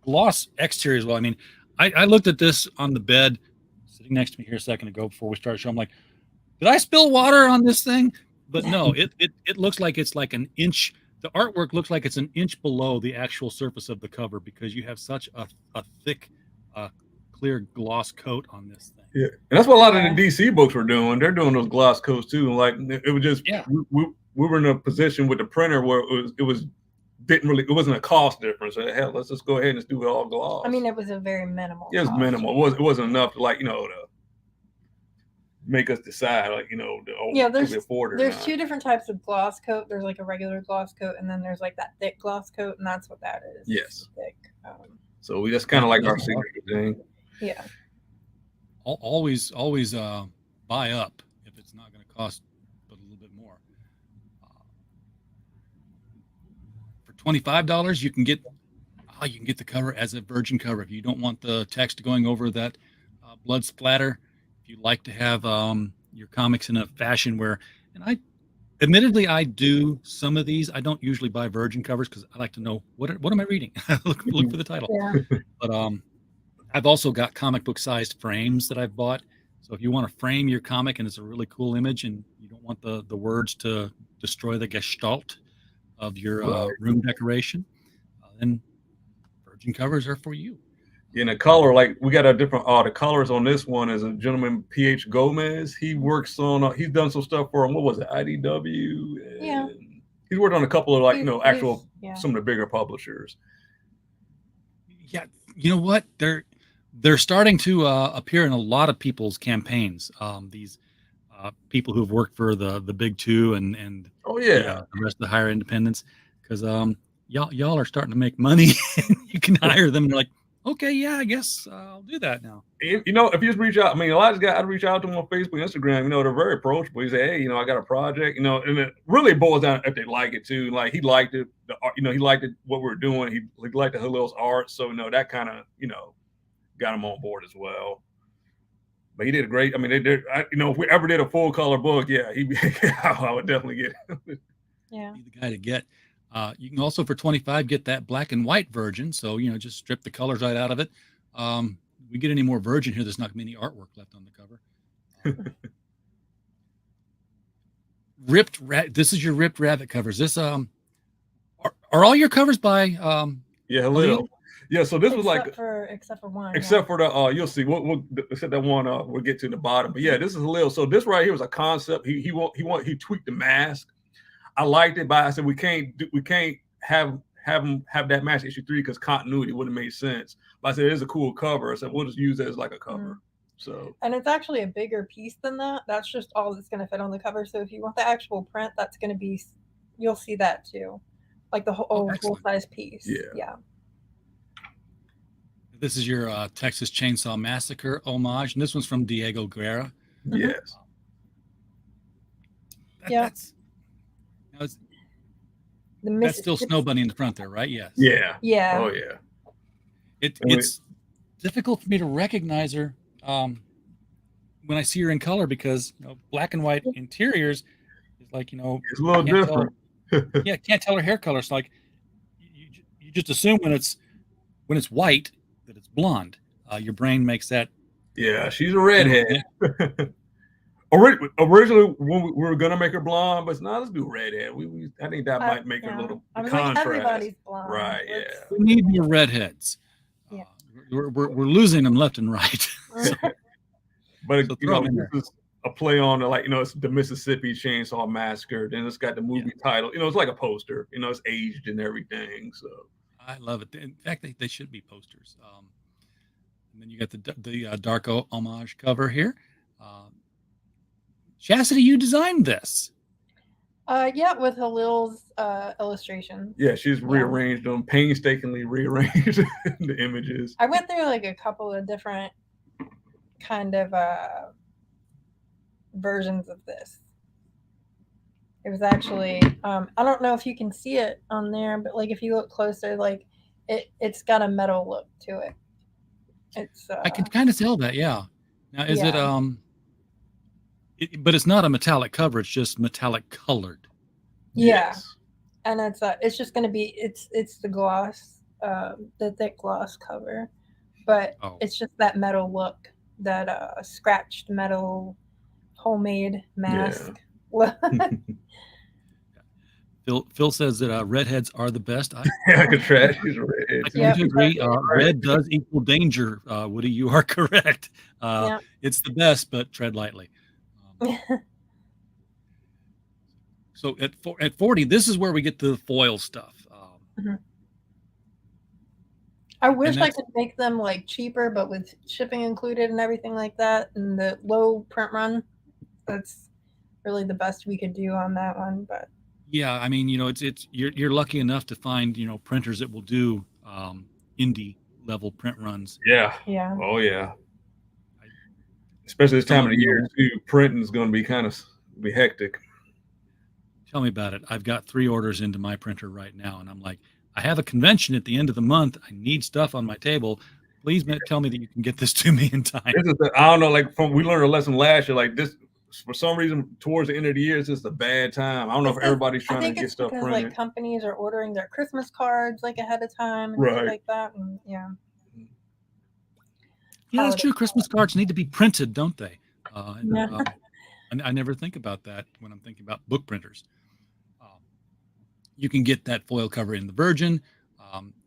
gloss exteriors. Well, I mean, I looked at this on the bed sitting next to me here a second ago before we started showing. I'm like, did I spill water on this thing? But no, it looks like it's like an inch. The artwork looks like it's an inch below the actual surface of the cover because you have such a thick, clear gloss coat on this thing. Yeah, and that's what a lot of the DC books were doing. They're doing those gloss coats too. And like it was just we were in a position with the printer where it wasn't a cost difference. So, hell, let's just go ahead and just do it all gloss. I mean, it was a very minimal. It was minimal. It wasn't enough to to make us decide there's 2 different types of gloss coat. There's like a regular gloss coat, and then there's like that thick gloss coat, and that's what that is. Yes. Thick. So we just kind of like our signature thing. Yeah. Always buy up if it's not going to cost but a little bit more. For $25, you can get the cover as a virgin cover if you don't want the text going over that blood splatter. If you like to have your comics in a fashion where, and admittedly I do some of these. I don't usually buy virgin covers because I like to know what am I reading. look for the title. Yeah. But I've also got comic book sized frames that I've bought. So if you want to frame your comic and it's a really cool image and you don't want the words to destroy the gestalt of your room decoration, then virgin covers are for you. In the color, like we got a different the colors on this one is a gentleman, P.H. Gomez. He works on he's done some stuff for what was it, IDW? Yeah. He's worked on a couple of some of the bigger publishers. Yeah, you know what? They're starting to appear in a lot of people's campaigns. These people who've worked for the big 2 and the rest of the higher independents, because y'all are starting to make money. You can hire them. And they're like, okay, yeah, I guess I'll do that now. If you just reach out, I mean, a lot of guys, I'd reach out to them on Facebook, Instagram. They're very approachable. You say, hey, I got a project. And it really boils down if they like it too. Like he liked it. He liked it what we were doing. He liked the Halil's art. So that kind of got him on board as well. But he did a great. I mean, they did. If we ever did a full color book, I would definitely get it. Yeah. Be the guy to get. You can also for $25 get that black and white virgin. So just strip the colors right out of it. We get any more virgin here, there's not going to be any artwork left on the cover. This is your ripped rabbit covers. This are all your covers by Halil. Yeah, so this was except for one. Except for the you'll see. We'll except that one. We'll get to the bottom. But yeah, this is Halil. So this right here was a concept. He tweaked the mask. I liked it, but I said we can't have him have that mask issue 3 because continuity wouldn't have made sense. But I said it's a cool cover. I said we'll just use it as like a cover. Mm-hmm. So and it's actually a bigger piece than that. That's just all that's going to fit on the cover. So if you want the actual print, that's going to be, you'll see that too, like the whole full size piece. Yeah. This is your Texas Chainsaw Massacre homage, and this one's from Diego Guerra. Yes. That's still Snow Bunny in the front there, right? Yes. Yeah. Yeah. Oh yeah. It's difficult for me to recognize her when I see her in color because black and white interiors is like it's a little different. Can't tell her hair color. It's like you just assume when it's white that it's blonde. Your brain makes that. Yeah, she's a redhead. Originally, when we were gonna make her blonde, but let's do redhead. I think that might make her a little contrast. Like everybody's blonde. Right? We need more redheads. We're losing them left and right. But So you throw know, 'em in this there. is a play on the, like, you know, it's the Mississippi Chainsaw Massacre. Then it's got the movie title. You know, it's like a poster. You know, it's aged and everything. So I love it. In fact, they should be posters. And then you got the Darko homage cover here. Chastity, you designed this. Yeah, with Halil's illustrations. yeah, she's rearranged them, painstakingly rearranged the images. I went through like a couple of different kind of versions of this. It was actually I don't know if you can see it on there, but like if you look closer, like it's got a metal look to it. It's I can kind of tell that, yeah. Now, is it but it's not a metallic cover, it's just metallic colored. Yeah. Yes. And it's just going to be it's the gloss, the thick gloss cover, but it's just that metal look, that scratched metal homemade mask. Yeah. Phil says that redheads are the best. I could trash these redheads. I tend to agree. Red does equal danger. Woody, you are correct. It's the best, but tread lightly. So at 40, this is where we get to the foil stuff. I wish I could make them like cheaper, but with shipping included and everything like that, and the low print run, that's really the best we could do on that one. But yeah, I mean, you know, it's you're lucky enough to find, you know, printers that will do indie level print runs. Yeah. Oh yeah. Especially this time of the year too. Printing is going to be be hectic. Tell me about it. I've got 3 orders into my printer right now, and I'm like, I have a convention at the end of the month. I need stuff on my table. Please tell me that you can get this to me in time. I don't know, like we learned a lesson last year. Like this, for some reason, towards the end of the year, it's just a bad time. I don't know if everybody's trying to get stuff printed. Like companies are ordering their Christmas cards like ahead of time and stuff like that. And yeah, that's true. Christmas cards need to be printed, don't they? I never think about that when I'm thinking about book printers. You can get that foil cover in the Virgin,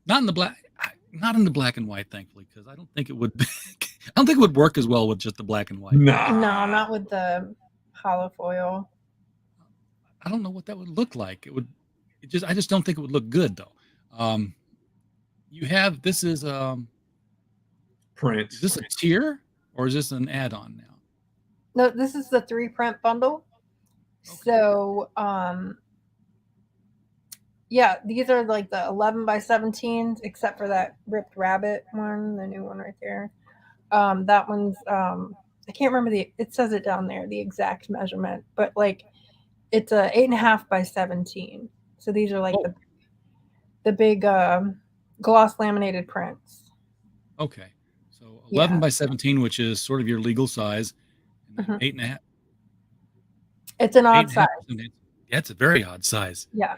not in the black and white, thankfully, because I don't think it would. I don't think it would work as well with just the black and white. No, not with the hollow foil. I don't know what that would look like. I just don't think it would look good though. You have this is print. Is this a tier or is this an add-on now? No, this is the 3 print bundle. Okay. So yeah, these are like the 11 by 17s, except for that Ripped Rabbit one, the new one right there. That one's I can't remember it says it down there, the exact measurement, but like it's a 8.5 by 17. So these are like the big gloss laminated prints. Okay, so 11 by 17, which is sort of your legal size, and 8.5. It's an odd size. Yeah, it's a very odd size. Yeah.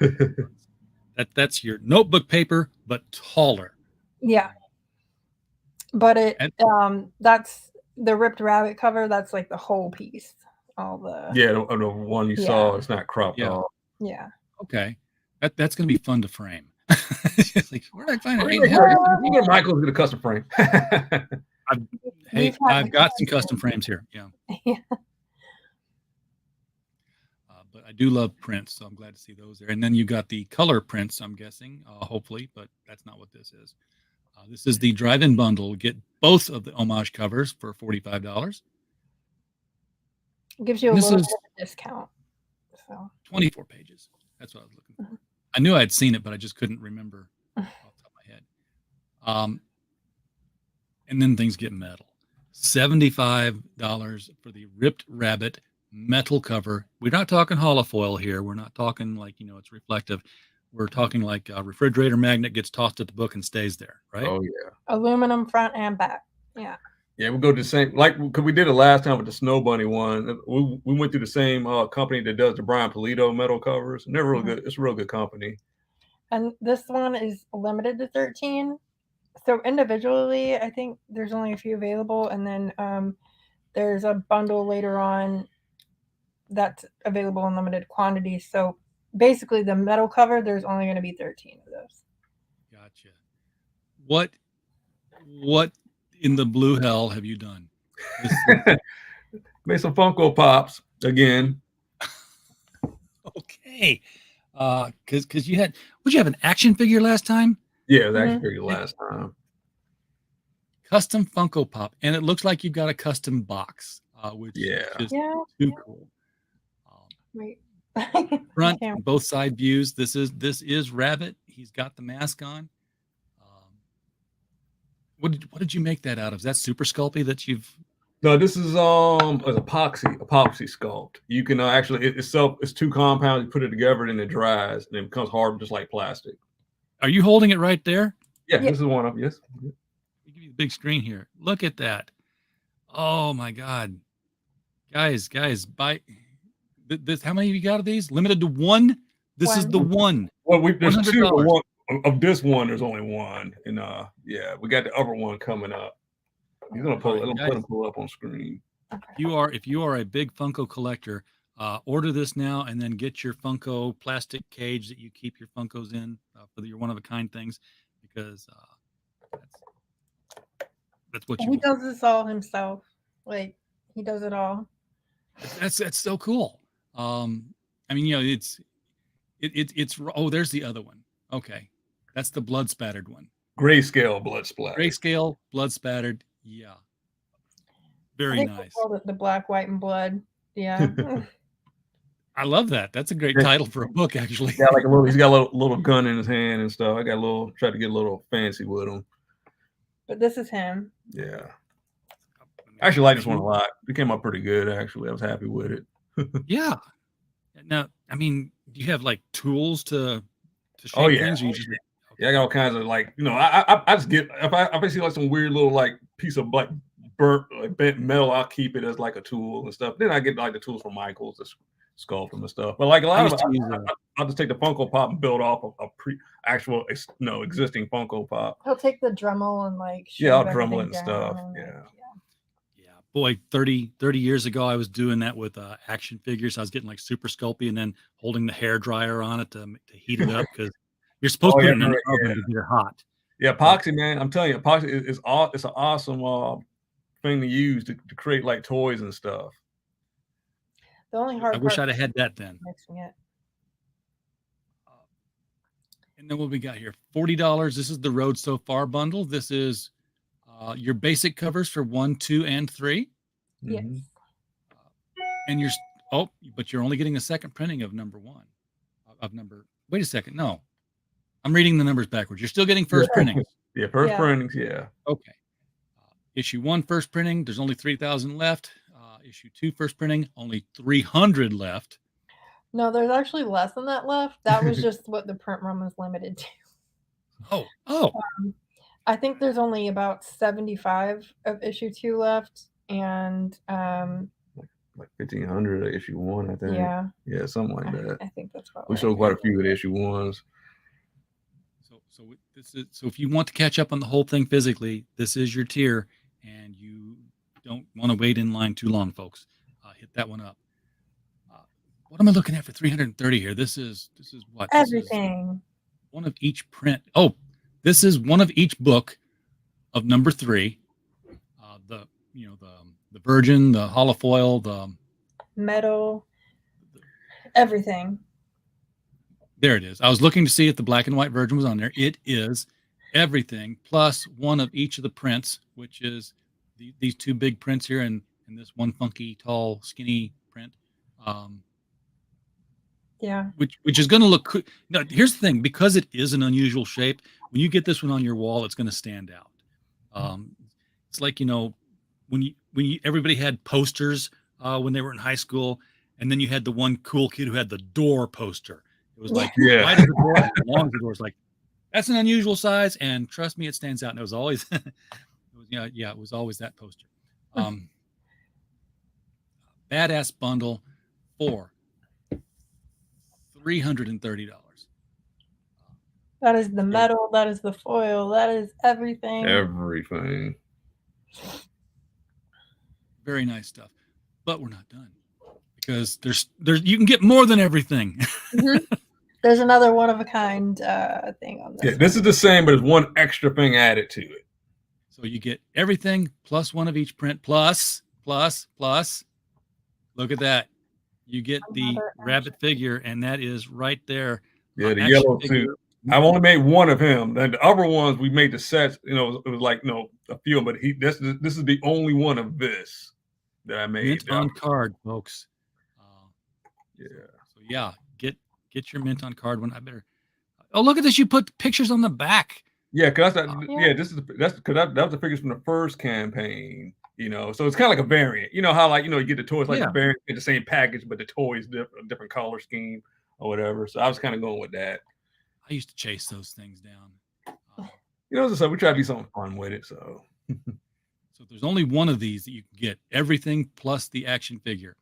That's your notebook paper, but taller. Yeah. But that's the Ripped Rabbit cover. That's like the whole piece. All the the one you saw. It's not cropped off. Yeah. Okay, that's gonna be fun to frame. Like, where did I find it? Michael's gonna custom frame. I've got some custom frames here. Yeah. Yeah. But I do love prints, so I'm glad to see those there. And then you got the color prints, I'm guessing, hopefully, but that's not what this is. This is the drive-in bundle. Get both of the homage covers for $45. It gives you a little bit of a discount. So 24 pages. That's what I was looking for. I knew I'd seen it, but I just couldn't remember off the top of my head. And then things get metal. $75 for the Ripped Rabbit metal cover. We're not talking holofoil here. We're not talking like, you know, it's reflective. We're talking like a refrigerator magnet gets tossed at the book and stays there, right? Oh yeah. Aluminum front and back. Yeah. Yeah, we go to the same, like, because we did it last time with the Snow Bunny one. We went through the same company that does the Brian Pulido metal covers, and they're real good. It's a real good company. And this one is limited to 13. So individually, I think there's only a few available, and then there's a bundle later on that's available in limited quantities. So basically, the metal cover, there's only going to be 13 of those. Gotcha. What What in the blue hell have you done? Made some Funko Pops again. Okay. Because you had, would you have an action figure last time? Yeah, it was actually figured last time. Custom Funko Pop, and it looks like you've got a custom box, which is just too cool. Right. Front and both side views. This is Rabbit. He's got the mask on. What did you make that out of? Is that Super Sculpey that you've? No, this is an epoxy sculpt. You can actually it's two compounds. You put it together and it dries and it becomes hard, just like plastic. Are you holding it right there? Yeah, this is one of them. Yes. Give you the big screen here. Look at that. Oh my God, guys, buy this. How many of you got of these? Limited to one. This is the one. Well, there's two. $100. One of this one. There's only one, and we got the other one coming up. He's gonna pull it. Let him pull up on screen. If you are a big Funko collector, order this now and then get your Funko plastic cage that you keep your Funkos in for your one of a kind things, because that's what you want. He does this all himself. Like, he does it all. That's so cool. I mean, it's oh, there's the other one. Okay, that's the blood spattered one. Grayscale blood splattered. Grayscale blood spattered. Yeah. Very nice. Called it the Black, White, and Blood. Yeah. I love that. That's a great title for a book, actually. He's got a little gun in his hand and stuff. I tried to get a little fancy with him. But this is him. Yeah. I actually like this one a lot. It came out pretty good, actually. I was happy with it. Yeah. Now, I mean, do you have like tools to shape things? Or you just... Yeah, I got all kinds of I just get if I see like some weird little like piece of like burnt like bent metal, I'll keep it as like a tool and stuff. Then I get like the tools from Michael's to sculpt them and stuff. But like a lot of I'll just take the Funko Pop and build off of a existing Funko Pop. He'll take the Dremel and like I'll Dremel it and stuff. Yeah. Boy, 30 years ago, I was doing that with action figures. I was getting like Super Sculpey and then holding the hair dryer on it to heat it up because you're supposed to put it in an oven to get it hot. Yeah, epoxy, man. I'm telling you, epoxy is it's an awesome thing to use to create like toys and stuff. The only hard I wish I'd have had that then. Mixing it. And then what we got here? $40. This is the Road So Far bundle. This is your basic covers for 1, 2, and 3. Yes. And but you're only getting a second printing of number 1. Wait a second. No. I'm reading the numbers backwards. You're still getting first printings. Yeah, first printings, yeah. Okay. Issue 1 first printing, there's only 3,000 left. Issue 2 first printing, only 300 left. No, there's actually less than that left. That was just what the print run was limited to. Oh. I think there's only about 75 of issue 2 left, and like 1,500 of issue 1, I think. Yeah, something like that. I think that's what we sold quite a few of issue 1s. So if you want to catch up on the whole thing physically, this is your tier, and you don't want to wait in line too long, folks. Hit that one up. What am I looking at for 330 here? This is what? Everything. One of each print. Oh, this is one of each book of number 3. The Virgin, the holofoil, the metal, everything. There it is. I was looking to see if the black and white Virgin was on there. It is everything plus one of each of the prints, which is these 2 big prints here and this one funky, tall, skinny print. Which is going to look cool. Now, here's the thing, because it is an unusual shape, when you get this one on your wall, it's going to stand out. It's like, when everybody had posters when they were in high school, and then you had the one cool kid who had the door poster. It was like, wide as the door, and long as the door. It's like, that's an unusual size, and trust me, it stands out. And it was always, it was always that poster. Badass bundle for $330. That is the metal. That is the foil. That is everything. Everything. Very nice stuff, but we're not done because there's you can get more than everything. There's another one of a kind thing on this. Yeah, this is the same, but there's one extra thing added to it. So you get everything plus one of each print, plus. Look at that. You get the rabbit figure, and that is right there. Yeah, the yellow suit. I've only made one of him. And the other ones we made the sets, it was like, a few, but this is the only one of this that I made. Mint on card, folks. Yeah. So yeah, get your mint on card one. I better. Oh, look at this! You put pictures on the back. Yeah, because that was the figures from the first campaign. So it's kind of like a variant. You know how you get the toys like a variant in the same package, but the toys different color scheme or whatever. So I was kind of going with that. I used to chase those things down. So we try to do something fun with it. So there's only one of these that you can get everything plus the action figure.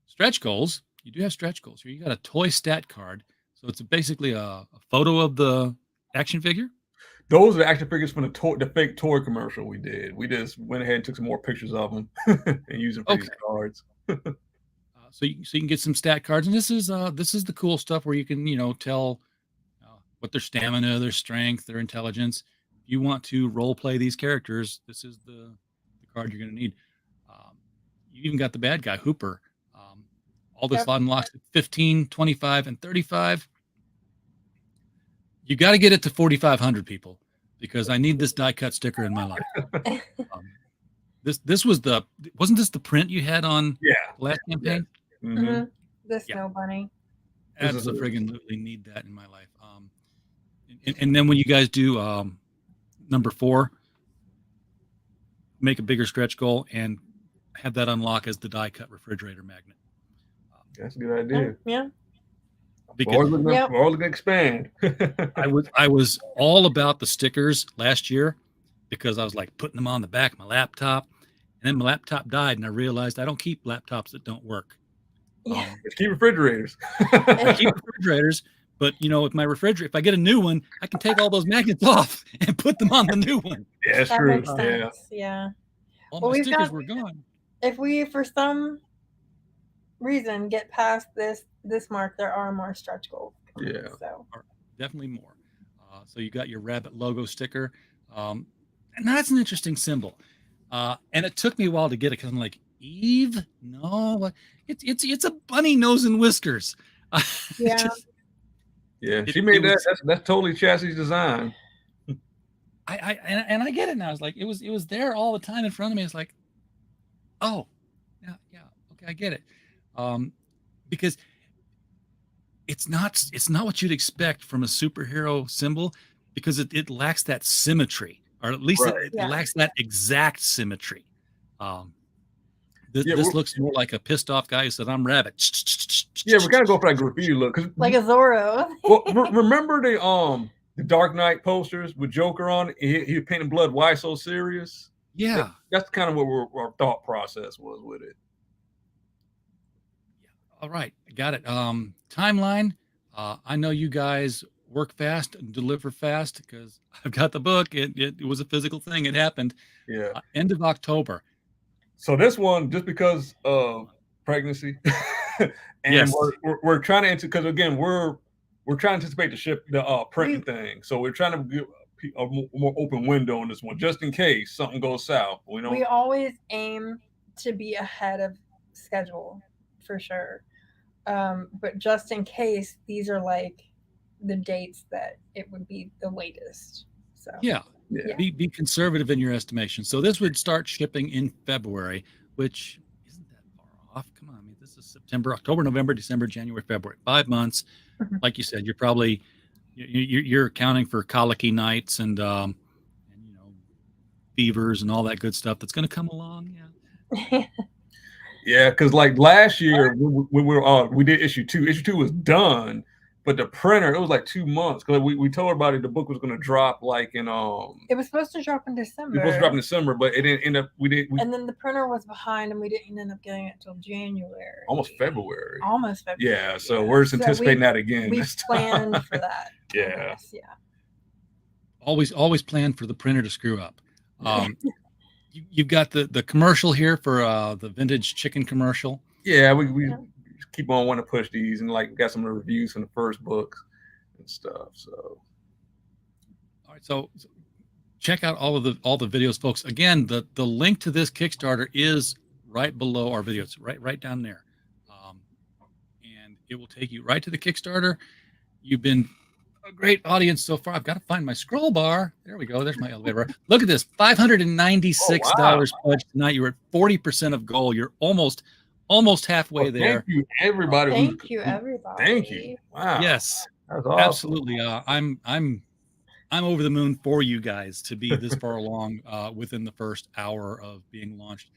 Stretch goals. You do have stretch goals here. You got a toy stat card. So it's basically a photo of the action figure. Those are the action figures from the fake toy commercial we did. We just went ahead and took some more pictures of them and used them for these cards. So you can get some stat cards, and this is the cool stuff where you can tell what their stamina, their strength, their intelligence. If you want to role play these characters, this is the card you're going to need. You even got the bad guy Hooper. All this unlocks at 15, 25, and 35. You got to get it to 4,500 people because I need this die cut sticker in my life. This wasn't this the print you had on the last campaign? Yeah. Mm-hmm. The snow bunny. Absolutely need that in my life. And then when you guys do number 4, make a bigger stretch goal and have that unlock as the die cut refrigerator magnet. That's a good idea. Yeah. Because we're all gonna expand. I was all about the stickers last year because I was like putting them on the back of my laptop, and then my laptop died, and I realized I don't keep laptops that don't work. Keep refrigerators. I keep refrigerators, but with my refrigerator, if I get a new one, I can take all those magnets off and put them on the new one. Yeah, that's true. Makes sense. Yeah. All my stickers were gone. If we, for some reason, get past this mark, there are more stretch goals. Yeah. So definitely more. So you got your rabbit logo sticker, and that's an interesting symbol. And it took me a while to get it because I'm like, Eve? No, it's a bunny nose and whiskers. Yeah. She made that. That's totally chassis design. I get it now. It's like it was there all the time in front of me. It's like, oh, yeah, okay, I get it. Because it's not what you'd expect from a superhero symbol because it lacks that symmetry, or at least it lacks that exact symmetry. This looks more like a pissed off guy who said, "I'm rabbit." Yeah, we're gonna go for that graffiti look, like a Zorro. Well, remember the Dark Knight posters with Joker on it? He painted blood. Why so serious? Yeah, that's kind of what our thought process was with it. All right, got it. Timeline. I know you guys work fast and deliver fast because I've got the book. It was a physical thing. It happened. Yeah. End of October. So this one, just because of pregnancy, and we're trying to, because again, we're trying to anticipate the printing thing. So we're trying to give a more open window on this one, just in case something goes south. We always aim to be ahead of schedule, for sure. But just in case, these are like the dates that it would be the latest. So be conservative in your estimation. So this would start shipping in February, which isn't that far off. Come on, I mean, this is September, October, November, December, January, February, 5 months. Like you said, you're probably you're accounting for colicky nights and fevers and all that good stuff that's going to come along. Yeah, because like last year we did issue 2. Issue 2 was done, but the printer, it was like 2 months because we told everybody the book was going to drop like in It was supposed to drop in December. It was supposed to drop in December, but it didn't end up. And then the printer was behind, and we didn't end up getting it till January. Almost February. Yeah, so we're just anticipating that again. We planned for that. Yeah. Always plan for the printer to screw up. You've got the commercial here for the vintage chicken commercial. Yeah, we keep on wanting to push these, and like got some of the reviews from the first books and stuff. So, all right. So check out all the videos, folks. Again, the link to this Kickstarter is right below our videos, right down there, and it will take you right to the Kickstarter. You've been a great audience so far. I've got to find my scroll bar. There we go. There's my elevator. Look at this, $596 pledged tonight. You're at 40% of goal. You're almost halfway there. Thank you, everybody. Thank you, everybody. Thank you. Wow. Yes, that's awesome. Absolutely. I'm over the moon for you guys to be this far along within the first hour of being launched.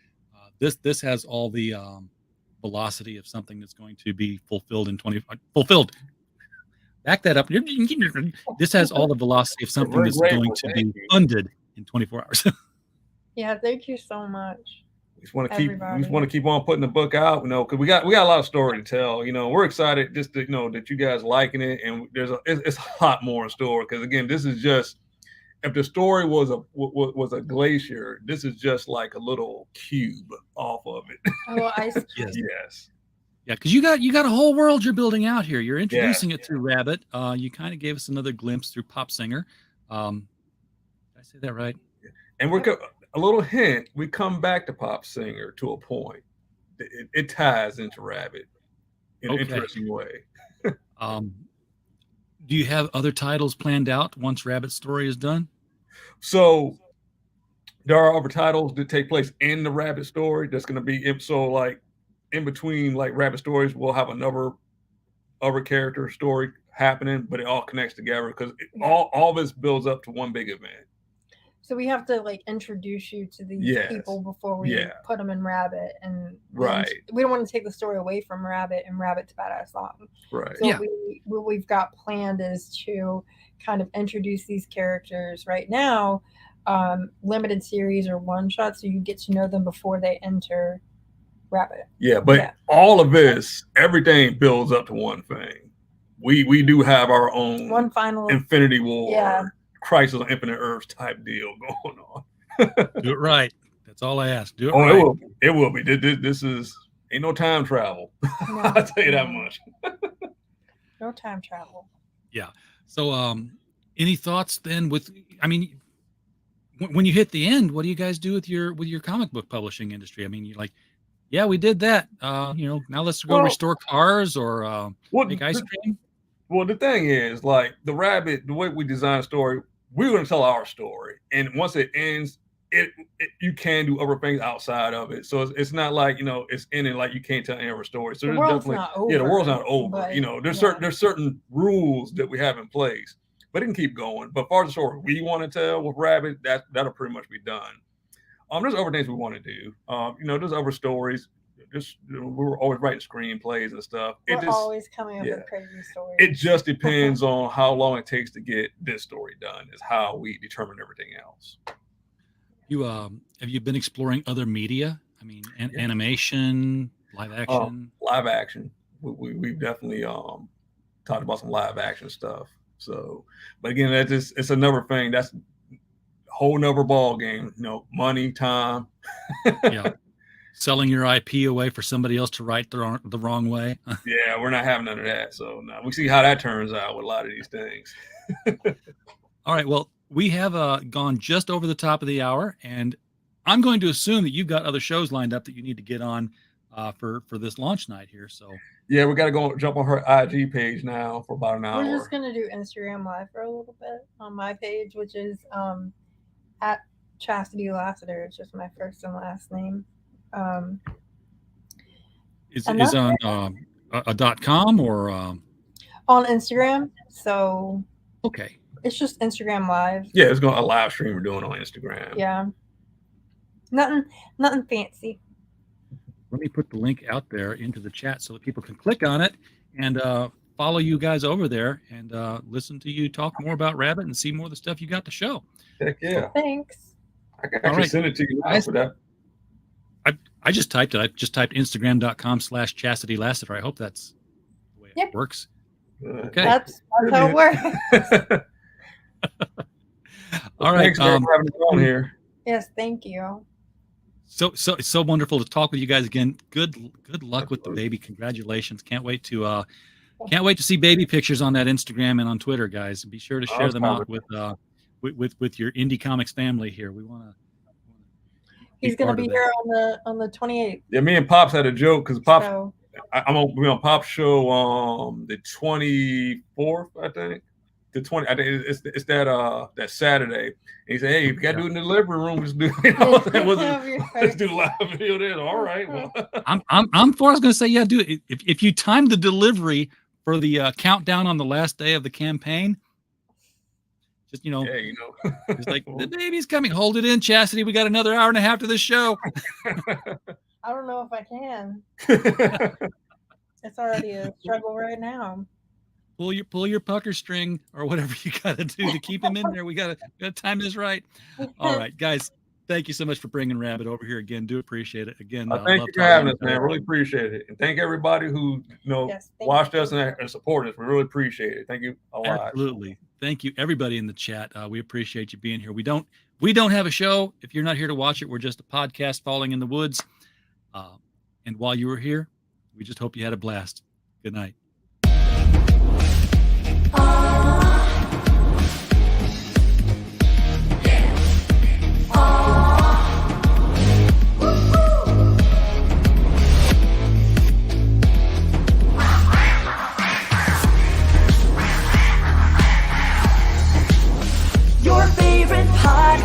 This has all the velocity of something that's going to be fulfilled. Back that up. This has all the velocity of something that's going to be funded in 24 hours. Yeah, thank you so much. We just want to keep on putting the book out, because we got a lot of story to tell. We're excited just to that you guys liking it, and it's a lot more in store. Because again, this is just, if the story was a glacier, this is just like a little cube off of it. Oh, ice cube. Yes. Yeah, because you got a whole world you're building out here. You're introducing it through Rabbit. You kind of gave us another glimpse through Pop Singer. Did I say that right? And we're a little hint. We come back to Pop Singer to a point. It ties into Rabbit in an interesting way. Do you have other titles planned out once Rabbit's story is done? So there are other titles that take place in the Rabbit story. That's going to be in between Rabbit stories, we'll have another other character story happening, but it all connects together because all this builds up to one big event. So we have to introduce you to these people before we put them in Rabbit, and we don't want to take the story away from Rabbit and Rabbit's Badass Song. Right. So what we've got planned is to kind of introduce these characters right now, limited series or one shot, so you get to know them before they enter Rabbit. Yeah, but all of this, everything builds up to one thing. We do have our own one final Infinity War, Crisis on Infinite Earths type deal going on. Do it right. That's all I ask. Do it right. It will be. This is ain't no time travel. No, I'll tell you that much. No time travel. Yeah. So, any thoughts then? When you hit the end, what do you guys do with your comic book publishing industry? I mean, you're like, yeah, we did that. Now let's go restore cars or make ice cream. Well, the thing is, the Rabbit, the way we design a story, we're going to tell our story, and once it ends, you can do other things outside of it. So it's not it's ending you can't tell any other story. So the world's not over. The world's not over. But, there's certain rules that we have in place, but it can keep going. But as far as the story we want to tell with Rabbit, that'll pretty much be done. There's other things we want to do. There's other stories. We're always writing screenplays and stuff. We're always coming up with crazy stories. It just depends on how long it takes to get this story done. Is how we determine everything else. You have you been exploring other media? I mean, animation, live action. Live action. We've definitely talked about some live action stuff. So, but again, it's another thing. That's a whole nother ball game. Money, time. Yeah. Selling your IP away for somebody else to write the wrong way. Yeah, we're not having none of that. So no, we see how that turns out with a lot of these things. All right. Well, we have gone just over the top of the hour, and I'm going to assume that you've got other shows lined up that you need to get on for this launch night here. So yeah, we got to jump on her IG page now for about an hour. We're just gonna do Instagram Live for a little bit on my page, which is at Chastity Lassiter. It's just my first and last name. Is on a .com or on Instagram? So okay, it's just Instagram Live. Yeah, it's going a live stream we're doing on Instagram. Yeah, nothing fancy. Let me put the link out there into the chat so that people can click on it and follow you guys over there and listen to you talk more about Rabbit and see more of the stuff you got to show. Heck yeah! Thanks. I can actually send it to you now for that. I just typed it. I just typed Instagram.com/Chastity Lassiter. I hope that's the way it works. Okay. That's how it works. All right. Thanks for having me on here. Yes, thank you. So it's so wonderful to talk with you guys again. Good luck with the baby. Congratulations. Can't wait to see baby pictures on that Instagram and on Twitter, guys. Be sure to share them out with with your indie comics family here. We want to. He's going to be here on the 28th. Yeah, me and Pops had a joke because Pops, So, I'm gonna be on Pop's show the 24th, I think. The 20, I think it's that Saturday. And he said, "Hey, if you gotta do it in the living room, just do let's do live video there." All right. Well, I'm for. I was gonna say, yeah, do it. If you time the delivery for the countdown on the last day of the campaign, just yeah, it's like the baby's coming. Hold it in, Chastity. We got another hour and a half to this show. I don't know if I can. It's already a struggle right now. Pull your pucker string or whatever you got to do to keep him in there. We got to time this right. All right, guys. Thank you so much for bringing Rabbit over here again. Do appreciate it again. Thank you for having us, man. Really appreciate it, and thank everybody who watched us and supported us. We really appreciate it. Thank you a lot. Absolutely. Thank you, everybody in the chat. We appreciate you being here. We don't have a show. If you're not here to watch it, we're just a podcast falling in the woods. And while you were here, we just hope you had a blast. Good night.